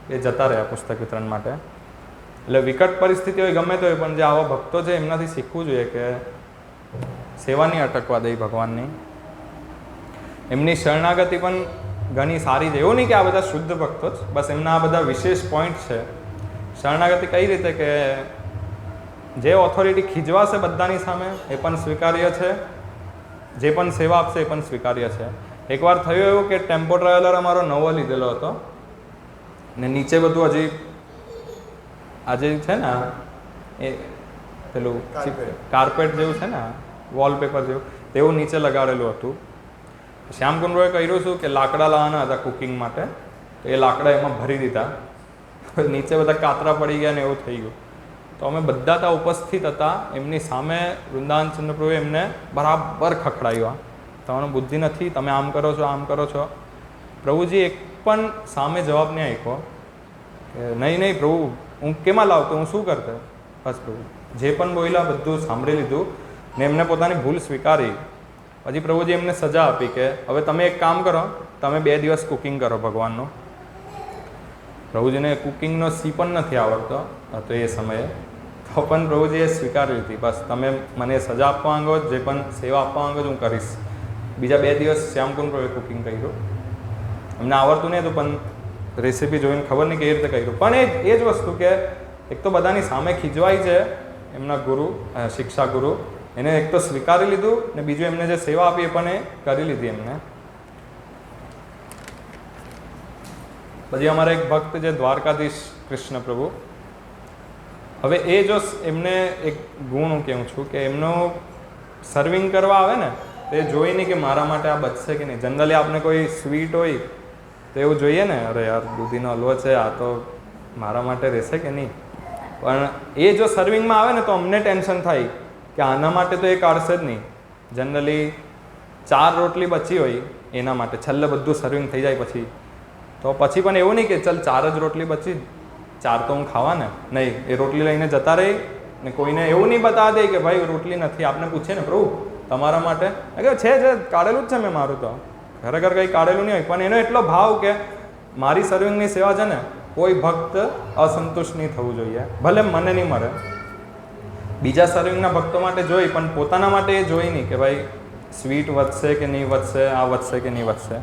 એ જતા રહ્યા પુસ્તક વિતરણ માટે. એટલે વિકટ પરિસ્થિતિ હોય ગમે તે હોય, પણ જે આવા ભક્તો છે એમનાથી શીખવું જોઈએ કે સેવા નહીં અટકવા દઈ ભગવાનની. એમની શરણાગતિ પણ ઘણી સારી છે. એવું નહીં કે આ બધા શુદ્ધ ભક્તો જ, બસ એમના આ બધા વિશેષ પોઈન્ટ છે. શરણાગતિ કઈ રીતે કે જે ઓથોરિટી ખીજવાશે બધાની સામે એ પણ સ્વીકાર્ય છે, જે પણ સેવા આપશે એ પણ સ્વીકાર્ય છે. એકવાર થયું એવું કે ટેમ્પો ટ્રાવેલર અમારો નવો લીધેલો હતો ને નીચે બધું હજી આજે છે ને એ પેલું કાર્પેટ જેવું છે ને વોલપેપર જેવું તેવું નીચે લગાડેલું હતું. શ્યામકુંડોએ કર્યું શું કે લાકડા લાવવાના હતા કુકિંગ માટે, તો એ લાકડા એમાં ભરી દીધા, નીચે બધા કાતરા પડી ગયા ને એવું થઈ ગયું. તો અમે બધા ત્યાં ઉપસ્થિત હતા, એમની સામે વૃંદાવન ચંદ્રપ્રભુએ એમને બરાબર ખખડાવ્યા, તમારું બુદ્ધિ નથી, તમે આમ કરો છો આમ કરો છો. પ્રભુજી એક પણ સામે જવાબ નહીં આપ્યો કે નહીં નહીં પ્રભુ હું કેમાં લાવતો, હું શું કરતો. બસ પ્રભુ જે પણ બોલ્યા બધું સાંભળી લીધું ને એમને પોતાની ભૂલ સ્વીકારી. પછી પ્રભુજી એમને સજા આપી કે હવે તમે એક કામ કરો, તમે 2 દિવસ કુકિંગ કરો ભગવાનનું. પ્રભુજીને કુકિંગનો સી પણ નથી આવડતો હતો એ સમયે, તો પણ પ્રભુજીએ સ્વીકારી લીધી. બસ તમે મને સજા આપવા માંગો, જે પણ સેવા આપવા માંગો હું કરીશ. બીજા 2 દિવસ શ્યામકુંડ પ્રભુએ કુકિંગ કર્યું. એમને આવડતું નહીં હતું પણ રેસીપી જોઈને ખબર નહીં કેવી રીતે કર્યું. પણ એ જ વસ્તુ કે એક તો બધાની સામે ખીજવાય છે, એમના ગુરુ શિક્ષા ગુરુ એને એક તો સ્વીકારી લીધું ને બીજું એમને જે સેવા આપી એ પણ એ કરી લીધી એમને. પછી અમારા એક ભક્ત છે દ્વારકાધીશ કૃષ્ણ પ્રભુ, હવે એ જો એમને એક ગુણ હું કહું છું કે એમનો સર્વિંગ કરવા આવે ને તો એ જોઈ નહીં કે મારા માટે આ બચશે કે નહીં. જનરલી આપણે કોઈ સ્વીટ હોય તો એવું જોઈએ ને, અરે યાર દૂધીનો હલવો છે, આ તો મારા માટે રહેશે કે નહીં. પણ એ જો સર્વિંગમાં આવે ને તો અમને ટેન્શન થાય કે આના માટે તો એ કાઢશે જ નહીં. જનરલી 4 રોટલી બચી હોય એના માટે છેલ્લે બધું સર્વિંગ થઈ જાય પછી, તો પછી પણ એવું નહીં કે ચાલ 4 જ રોટલી બચી, 4 તો હું ખાવા ને, નહીં એ રોટલી લઈને જતા રહી ને કોઈને એવું નહીં બતાવી દે કે ભાઈ રોટલી નથી. આપણે પૂછે ને પ્રભુ તમારા માટે, છે કાઢેલું જ છે મેં, મારું તો ખરેખર કંઈ કાઢેલું નહીં હોય. પણ એનો એટલો ભાવ કે મારી સર્વિંગની સેવા છે ને કોઈ ભક્ત અસંતુષ્ટ નહીં થવું જોઈએ, ભલે મને નહીં મળે. બીજા સર્વિંગના ભક્તો માટે જોઈ પણ પોતાના માટે એ જોઈ નહીં કે ભાઈ સ્વીટ વધશે કે નહીં વધશે, આ વધશે કે નહીં વધશે.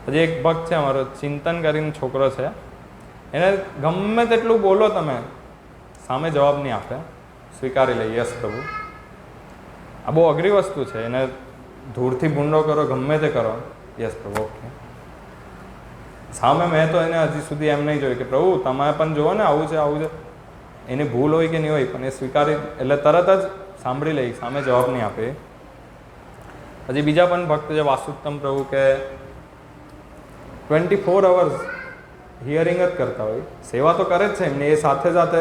પછી એક ભક્ત છે અમારો ચિંતન કરીને છોકરો છે, એને ગમે તેટલું બોલો તમે સામે જવાબ નહીં આપે, સ્વીકારી લે યસ પ્રભુ. આ બહુ અઘરી વસ્તુ છે, એને ધૂળથી ભૂંડો કરો ગમે તે કરો, યસ પ્રભુ ઓકે. સામે મેં તો એને હજી સુધી એમ નહીં જોયું કે પ્રભુ તમે પણ જુઓ ને આવું છે આવું છે. એની ભૂલ હોય કે નહીં હોય પણ એ સ્વીકારી એટલે તરત જ સાંભળી લે, સામે જવાબ નહીં આપે. પછી બીજા પણ ભક્ત છે વાસુત્તમ પ્રભુ કે 24 અવર્સ હિયરિંગ જ કરતા હોય, સેવા તો કરે જ છે એમને, એ સાથે સાથે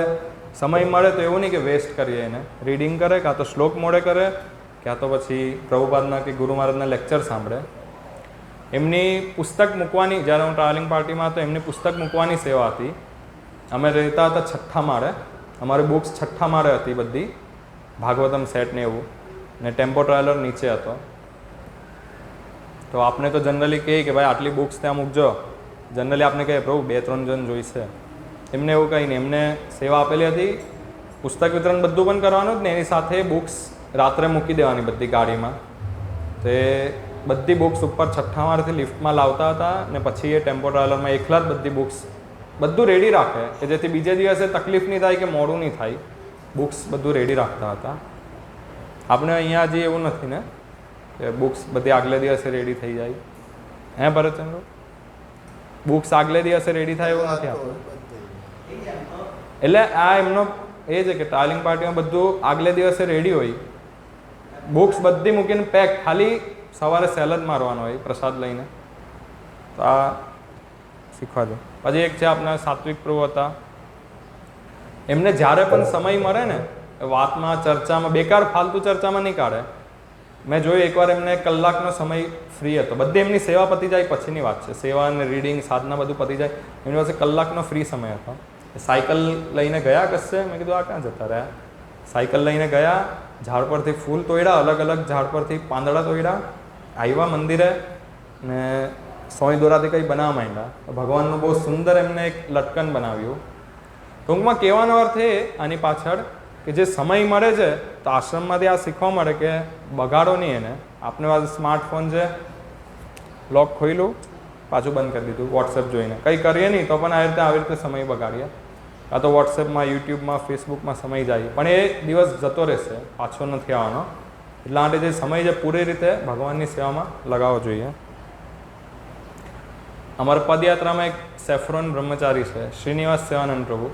સમય મળે તો એવું નહીં કે વેસ્ટ કરીએ, એને રીડિંગ કરે, કાં તો શ્લોક મોડે કરે, ક્યાં તો પછી પ્રભુપાદના કે ગુરુ મહારાજના લેક્ચર સાંભળે. એમની પુસ્તક મૂકવાની, જ્યારે હું ટ્રાવેલિંગ પાર્ટીમાં હતો એમની પુસ્તક મૂકવાની સેવા હતી. અમે રહેતા હતા 6થા માળે, અમારી બુક્સ 6થા માળે હતી બધી, ભાગવતમ સેટ ને એવું, ને ટેમ્પો ટ્રાવેલર નીચે હતો. તો આપણે તો જનરલી કહીએ કે ભાઈ આટલી બુક્સ ત્યાં મૂકજો, જનરલી આપણે કહીએ પ્રભુ 2-3 જણ જોઈશે. એમને એવું કંઈ નહીં, એમને સેવા આપેલી હતી, પુસ્તક વિતરણ બધું પણ કરવાનું જ ને એની સાથે બુક્સ રાત્રે મૂકી દેવાની બધી ગાડીમાં. તે બધી બુક્સ ઉપર 6થા માળેથી લિફ્ટમાં લાવતા હતા ને પછી એ ટેમ્પો ટ્રાવેલરમાં એકલા જ બધી બુક્સ બધું રેડી રાખે કે જેથી બીજે દિવસે તકલીફ નહીં થાય કે મોડું નહીં થાય. બુક્સ બધું રેડી રાખતા હતા. આપણે અહીંયા હજી એવું નથી ને કે બુક્સ બધી આગલે દિવસે રેડી થઈ જાય. હે ભરતચંદ્ર, બુક્સ આગલે દિવસે રેડી થાય એવું નથી આપણે. એટલે આ એમનો એ છે કે ટ્રાવેલિંગ પાર્ટીમાં બધું આગલે દિવસે રેડી હોય, બુક્સ બધી મૂકીને પેક, ખાલી સવારે સેલ જ મારવાનો હોય પ્રસાદ લઈને. તો આ શીખવા દો. પછી એક છે આપણા સાત્વિક પ્રભુ હતા, એમને જ્યારે પણ સમય મળે ને વાતમાં ચર્ચામાં, બેકાર ફાલતુ ચર્ચામાં નહીં કાઢે. મેં જોયું એકવાર એમને 1 કલાકનો સમય ફ્રી હતો, બધી એમની સેવા પતી જાય પછીની વાત છે, સેવા અને રીડિંગ સાધના બધું પતી જાય, એમની પાસે 1 કલાકનો ફ્રી સમય હતો. સાયકલ લઈને ગયા કશે, મેં કીધું આ ક્યાં જતા રહ્યા. સાયકલ લઈને ગયા, ઝાડ પરથી ફૂલ તોડ્યા, અલગ અલગ ઝાડ પરથી પાંદડા તોડ્યા, આવ્યા મંદિરે ને સોય દોરાથી કંઈ બનાવવા માંડ્યા. ભગવાનનું બહુ સુંદર એમને એક લટકન બનાવ્યું. ટૂંકમાં કહેવાનો અર્થ એ આની પાછળ કે જે સમય મળે છે તો આશ્રમમાંથી આ શીખવા મળે કે બગાડો નહીં એને. આપણી પાસે સ્માર્ટફોન છે, લોક ખોલ્યું, પાછું બંધ કરી દીધું વોટ્સએપ જોઈને. કંઈ કરીએ નહીં તો પણ આવી રીતે સમય બગાડીએ. આ તો વોટ્સએપમાં, યુટ્યુબમાં, ફેસબુકમાં સમય જાય, પણ એ દિવસ જતો રહેશે, પાછો નથી આવવાનો. એટલા માટે જે સમય છે પૂરી રીતે ભગવાનની સેવામાં લગાવવો જોઈએ. અમારા પદયાત્રામાં એક સેફ્રોન બ્રહ્મચારી છે, શ્રીનિવાસ સેવાનંદ પ્રભુ.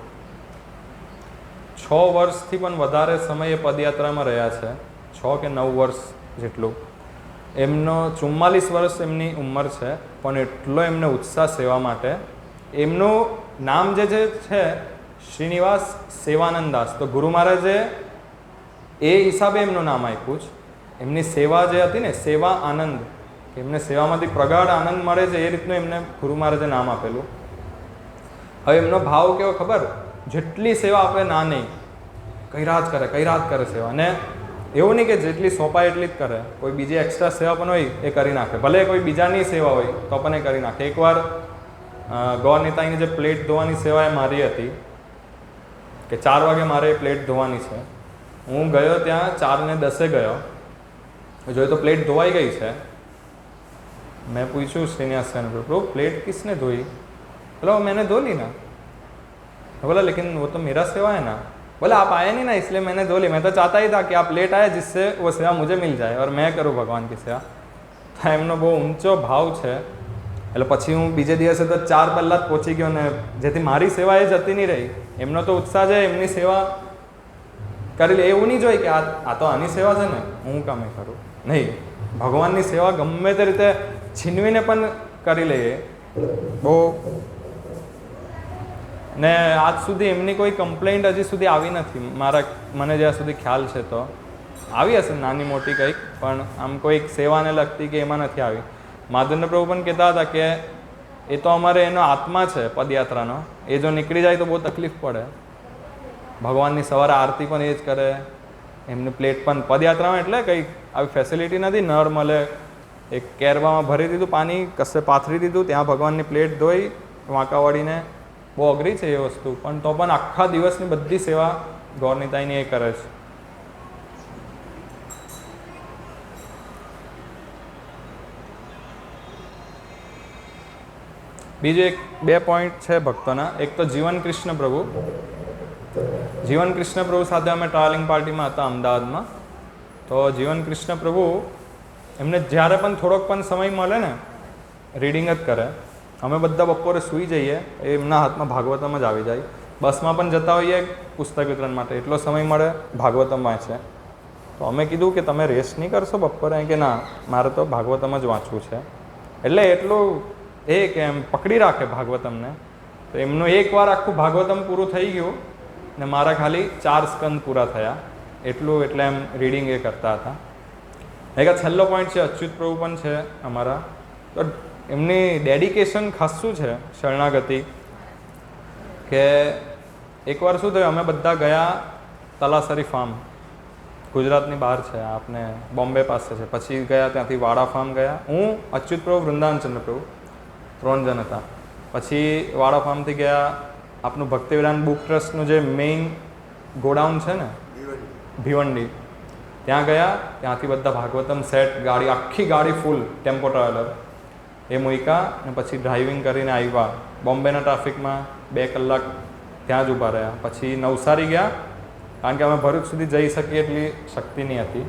6 વર્ષથી પણ વધારે સમય એ પદયાત્રામાં રહ્યા છે, 6 કે 9 વર્ષ જેટલું. એમનો 44 વર્ષ એમની ઉંમર છે, પણ એટલો એમને ઉત્સાહ સેવા માટે. એમનું નામ જે છે શ્રીનિવાસ સેવાનંદ દાસ. તો ગુરુ મહારાજે એ હિસાબે એમનું નામ આપ્યું છે. એમની સેવા જે હતી ને, સેવા આનંદ, કે એમને સેવામાંથી પ્રગાઢ આનંદ મળે છે, એ રીતનું એમને ગુરુ મહારાજે નામ આપેલું. હવે એમનો ભાવ કેવો ખબર, જેટલી સેવા આપે ના નહીં, કર્યા જ કરે સેવા. અને એવું નહીં કે જેટલી સોંપાય એટલી જ કરે, કોઈ બીજી એક્સ્ટ્રા સેવા પણ હોય એ કરી નાખે. ભલે કોઈ બીજાની સેવા હોય તો પણ એ કરી નાખે. એકવાર ગૌર નેતાની જે પ્લેટ ધોવાની સેવા એ મારી હતી, કે 4 વાગે મારે એ પ્લેટ ધોવાની છે. હું ગયો ત્યાં 4:10 ગયો, જોયું તો પ્લેટ ધોવાઈ ગઈ છે. मैं पूछूँ श्रीनिवास से, प्रभु प्लेट किसने धोई? बोला मैंने धो ली ना. बोला लेकिन वो तो मेरा सेवा है ना. बोला आप आए नहीं ना इसलिए मैंने धो ली. मैं तो चाहता ही था कि आप लेट आए जिससे वो सेवा मुझे मिल जाए और मैं करूँ भगवान की सेवा. तो એમનો બહુ ઊંચો ભાવ છે. એટલે પછી હું બીજે દિવસે તો 4 પહેલાં જ પહોંચી ગયો, ને જેથી મારી સેવા એ જતી નહીં રહી. એમનો તો ઉત્સાહ છે, એમની સેવા કરી લે. એવું નહીં જોઈએ કે આ તો આની સેવા છે ને, હું કામે કરું. નહીં, ભગવાનની સેવા ગમે તે રીતે છીનવીને પણ કરી લઈએ. બહુ. ને આજ સુધી એમની કોઈ કમ્પ્લેન્ટ હજી સુધી આવી નથી, મને જ્યાં સુધી ખ્યાલ છે. તો આવી હશે નાની મોટી કંઈક, પણ આમ કોઈક સેવાને લગતી કે એમાં નથી આવી. માધવને પ્રભુ પણ કહેતા હતા કે એ તો અમારે એનો આત્મા છે પદયાત્રાનો, એ જો નીકળી જાય તો બહુ તકલીફ પડે. ભગવાનની સવારે આરતી પણ એ જ કરે, એમની પ્લેટ પણ પદયાત્રામાં, એટલે કંઈક આવી ફેસિલિટી નથી. નળ મળે, એક કેરવામાં ભરી દીધું પાણી, કશે પાથરી દીધું, ત્યાં ભગવાનની પ્લેટ ધોઈ વાંકા વાળીને. બહુ અઘરી છે એ વસ્તુ, પણ તો પણ આખા દિવસની બધી સેવા ગૌરનીતાઈની એ કરે છે. બીજું 2 પોઈન્ટ છે ભક્તોના. એક તો જીવન કૃષ્ણ પ્રભુ. જીવન કૃષ્ણ પ્રભુ સાથે અમે ટ્રાવેલિંગ પાર્ટીમાં હતા અમદાવાદમાં. તો જીવન કૃષ્ણ પ્રભુ એમને જ્યારે પણ થોડોક પણ સમય મળે ને, રીડિંગ જ કરે. અમે બધા બપોરે સૂઈ જઈએ, એમના હાથમાં ભાગવતમ જ આવી જાય. બસમાં પણ જતા હોઈએ પુસ્તક વિતરણ માટે, એટલો સમય મળે ભાગવતમ વાંચે. તો અમે કીધું કે તમે રેસ્ટ નહીં કરશો બપોરે? કે ના, મારે તો ભાગવતમ જ વાંચવું છે. એટલે એટલું એ કે એમ પકડી રાખે ભાગવતમને. તો એમનું એકવાર આખું ભાગવતમ પૂરું થઈ ગયું ને મારા ખાલી 4 સ્કંદ પૂરા થયા એટલું. એટલે એમ રીડિંગ એ કરતા હતા. એક આ છેલ્લો પોઈન્ટ છે, અચ્યુત પ્રભુ પણ છે અમારા. તો એમની ડેડિકેશન ખાસું છે, શરણાગતિ. કે એકવાર શું થયું, અમે બધા ગયા તલાસરી ફાર્મ, ગુજરાતની બહાર છે, આપને બોમ્બે પાસે છે. પછી ગયા ત્યાંથી વાડા ફાર્મ ગયા. હું, અચ્યુત પ્રભુ, વૃંદાવનચંદ્ર પ્રભુ, 3 જણ હતા. પછી વાડા ફાર્મથી ગયા આપનું ભક્તિવેદાંત બુક ટ્રસ્ટનું જે મેઇન ગોડાઉન છે ને, ભિવંડી, ત્યાં ગયા. ત્યાંથી બધા ભાગવતમ સેટ, ગાડી, આખી ગાડી ફૂલ, ટેમ્પો ટ્રાવેલર એ મૂક્યા. અને પછી ડ્રાઇવિંગ કરીને આવ્યા. બોમ્બેના ટ્રાફિકમાં 2 કલાક ત્યાં જ ઊભા રહ્યા. પછી નવસારી ગયા, કારણ કે અમે ભરૂચ સુધી જઈ શકીએ એટલી શક્તિ નહીં હતી.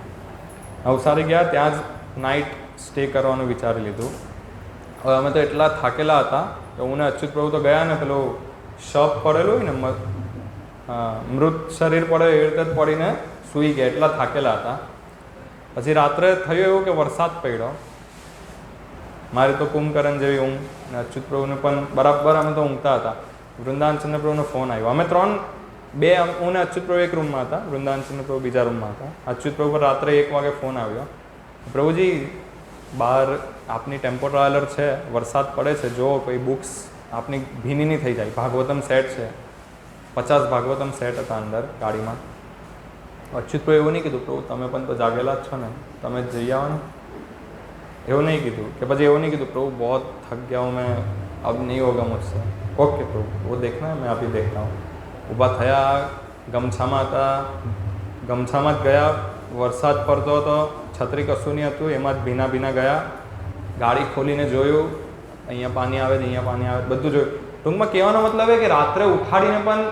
નવસારી ગયા, ત્યાં જ નાઇટ સ્ટે કરવાનું વિચારી લીધું. હવે અમે તો એટલા થાકેલા હતા કે હું ને અચ્યુત પ્રભુ તો ગયા ને, પેલું શબ પડેલું હોય ને, મૃત શરીર પડે એ રીતે જ પડીને સૂઈ ગયા, એટલા થાકેલા હતા. પછી રાત્રે થયું એવું કે વરસાદ પડ્યો. મારી તો કુંભકરણ જેવી ઊંઘ, અને અચ્યુત પ્રભુને પણ બરાબર અમે તો ઊંઘતા હતા. વૃંદાવનચંદ્ર પ્રભુનો ફોન આવ્યો. અમે 2, હું ને અચ્યુત પ્રભુ એક રૂમમાં હતા, વૃંદાવનચંદ્ર પ્રભુ બીજા રૂમમાં હતા. અચ્યુત પ્રભુ પર રાત્રે 1 વાગે ફોન આવ્યો, પ્રભુજી બહાર આપની ટેમ્પો ટ્રાવેલર છે, વરસાદ પડે છે, જો કોઈ બુક્સ આપની ભીની નહીં થઈ જાય. ભાગવતમ સેટ છે, 50 ભાગવતમ સેટ હતા અંદર ગાડીમાં. અચ્યુત પ્રભુ એવું નહીં કીધું, પ્રભુ તમે પણ તો જાગેલા જ છો ને, તમે જઈ આવો ને, એવું નહીં કીધું. કે પછી એવું નહીં કીધું, પ્રભુ બહુ થક ગયા હું, મેં અબ નહીં હોગા મુझसे. ઓકે પ્રભુ, वो देखना है मैं अभी देखता हूँ. ઊભા થયા, ગમછામાં હતા, ગમછામાં જ ગયા. વરસાદ પડતો હતો, છત્રી કશું નહીં હતું, એમાં જ ભીના ગયા. ગાડી ખોલીને જોયું, અહીંયા પાણી આવે છે, અહીંયા પાણી આવે છે, બધું જોયું. ટૂંકમાં કહેવાનો મતલબ એ કે રાત્રે ઉઠાડીને પણ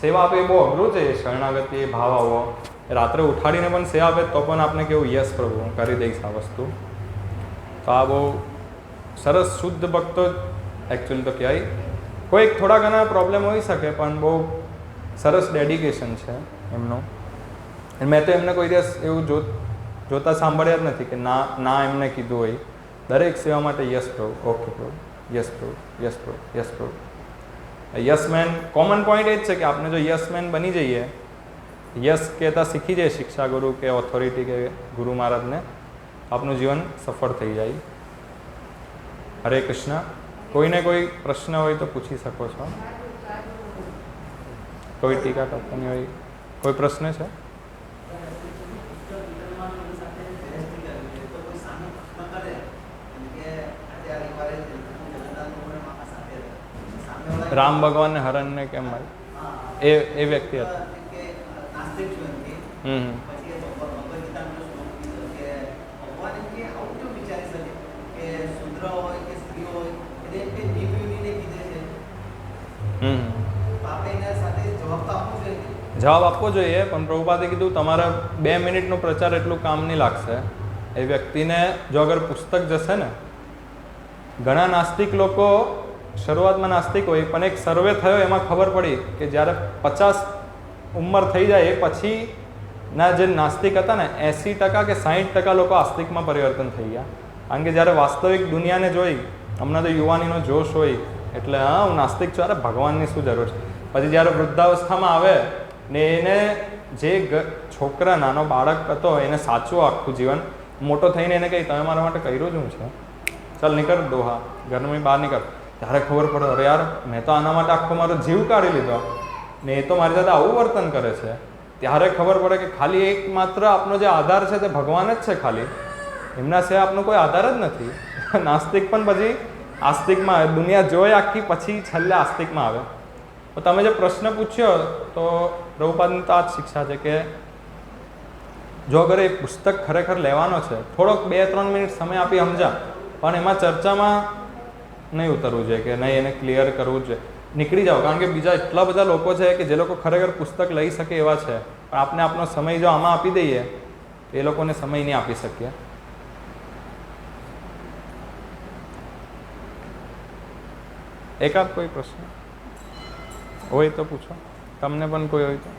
સેવા આપે એ બહુ અઘરું છે. શરણાગતિ એ ભાવ આવવો, રાત્રે ઉઠાડીને પણ સેવા આપે તો પણ આપણે કેવું યસ પ્રભુ હું કરી દઈશ આ વસ્તુ. તો આ બહુ સરસ શુદ્ધ ભક્તો એકચ્યુઅલી તો કહેવાય. કોઈક થોડા ઘણા પ્રોબ્લેમ હોઈ શકે પણ બહુ સરસ ડેડિકેશન છે એમનું. મેં તો એમને કોઈ દિવસ એવું જોતા સાંભળ્યા જ નથી કે ના એમને કીધું હોય. દરેક સેવા માટે યસ પ્રભુ, ઓકે પ્રભુ, યસ પ્રભુ, યસ પ્રભુ, યસ પ્રભુ. યસ મેન કોમન પોઈન્ટ એ જ છે કે આપણે જો યસ મેન બની જઈએ, યસ કહેતા શીખી જાય શિક્ષા ગુરુ કે ઓથોરિટી કે ગુરુ મહારાજને, આપનું જીવન સફળ થઈ જાય. હરે કૃષ્ણ. કોઈને કોઈ પ્રશ્ન હોય તો પૂછી શકો છો. કોઈ ટીકા ટિપ્પણી હોય, કોઈ પ્રશ્ન છે? રામ ભગવાનને હરણને કેમ મારી? એ વ્યક્તિ હતા. જવાબ આપવો જોઈએ, પણ પ્રભુપાદે કીધું તમારા 2 મિનિટનો પ્રચાર એટલું કામ નહીં લાગશે. એ વ્યક્તિને જો અગર પુસ્તક જશે ને, ઘણા નાસ્તિક લોકો શરૂઆતમાં નાસ્તિક હોય પણ એક સર્વે થયો એમાં ખબર પડી કે જ્યારે 50 ઉંમર થઈ જાય એ પછીના જે નાસ્તિક હતા ને 80% કે 60% લોકો આસ્તિકમાં પરિવર્તન થઈ ગયા. કારણ કે જ્યારે વાસ્તવિક દુનિયાને જોઈ, હમણાં તો યુવાનીનો જોશ હોય એટલે હા હું નાસ્તિક છું, અરે ભગવાનની શું જરૂર છે. પછી જ્યારે વૃદ્ધાવસ્થામાં આવે ને એને જે છોકરા નાનો બાળક હતો એને સાચું આખું જીવન, મોટો થઈને એને કહી તમે મારા માટે કર્યું જ હું છે, ચાલ નીકળ દોહા ઘરની બહાર નીકળ. ત્યારે ખબર પડે અરે યાર મેં તો આના માટે આખો મારો જીવ કાઢી લીધો ને એ તો મારી સાથે આવું વર્તન કરે છે. ત્યારે ખબર પડે કે ખાલી એકમાત્ર આપનો જે આધાર છે તે ભગવાન જ છે. ખાલી એમના સિવાય આપનો કોઈ આધાર જ નથી. નાસ્તિક પણ પછી આસ્તિકમાં આવે, દુનિયા જોઈ આખી પછી છેલ્લે આસ્તિકમાં આવે. તો તમે જે પ્રશ્ન પૂછ્યો તો પ્રભુપાદની તો આ જ શિક્ષા છે કે જો અગર એ પુસ્તક ખરેખર લેવાનો છે, થોડોક 2-3 મિનિટ સમય આપી સમજા, પણ એમાં ચર્ચામાં નહીં ઉતરવું જોઈએ કે નહીં એને ક્લિયર કરવું જોઈએ, નીકળી જાઓ. કારણ કે બીજા એટલા બધા લોકો છે કે જે લોકો ખરેખર પુસ્તક લઈ શકે એવા છે, પણ આપણે આપણો સમય જો આમાં આપી દઈએ તો એ લોકોને સમય નહીં આપી શકીએ. એકાદ કોઈ પ્રશ્ન હોય તો પૂછો, તમને પણ કોઈ હોય તો.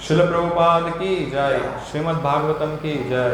શિલ પ્રભુપાદ કી જય. શ્રીમદ ભાગવતમ કી જય.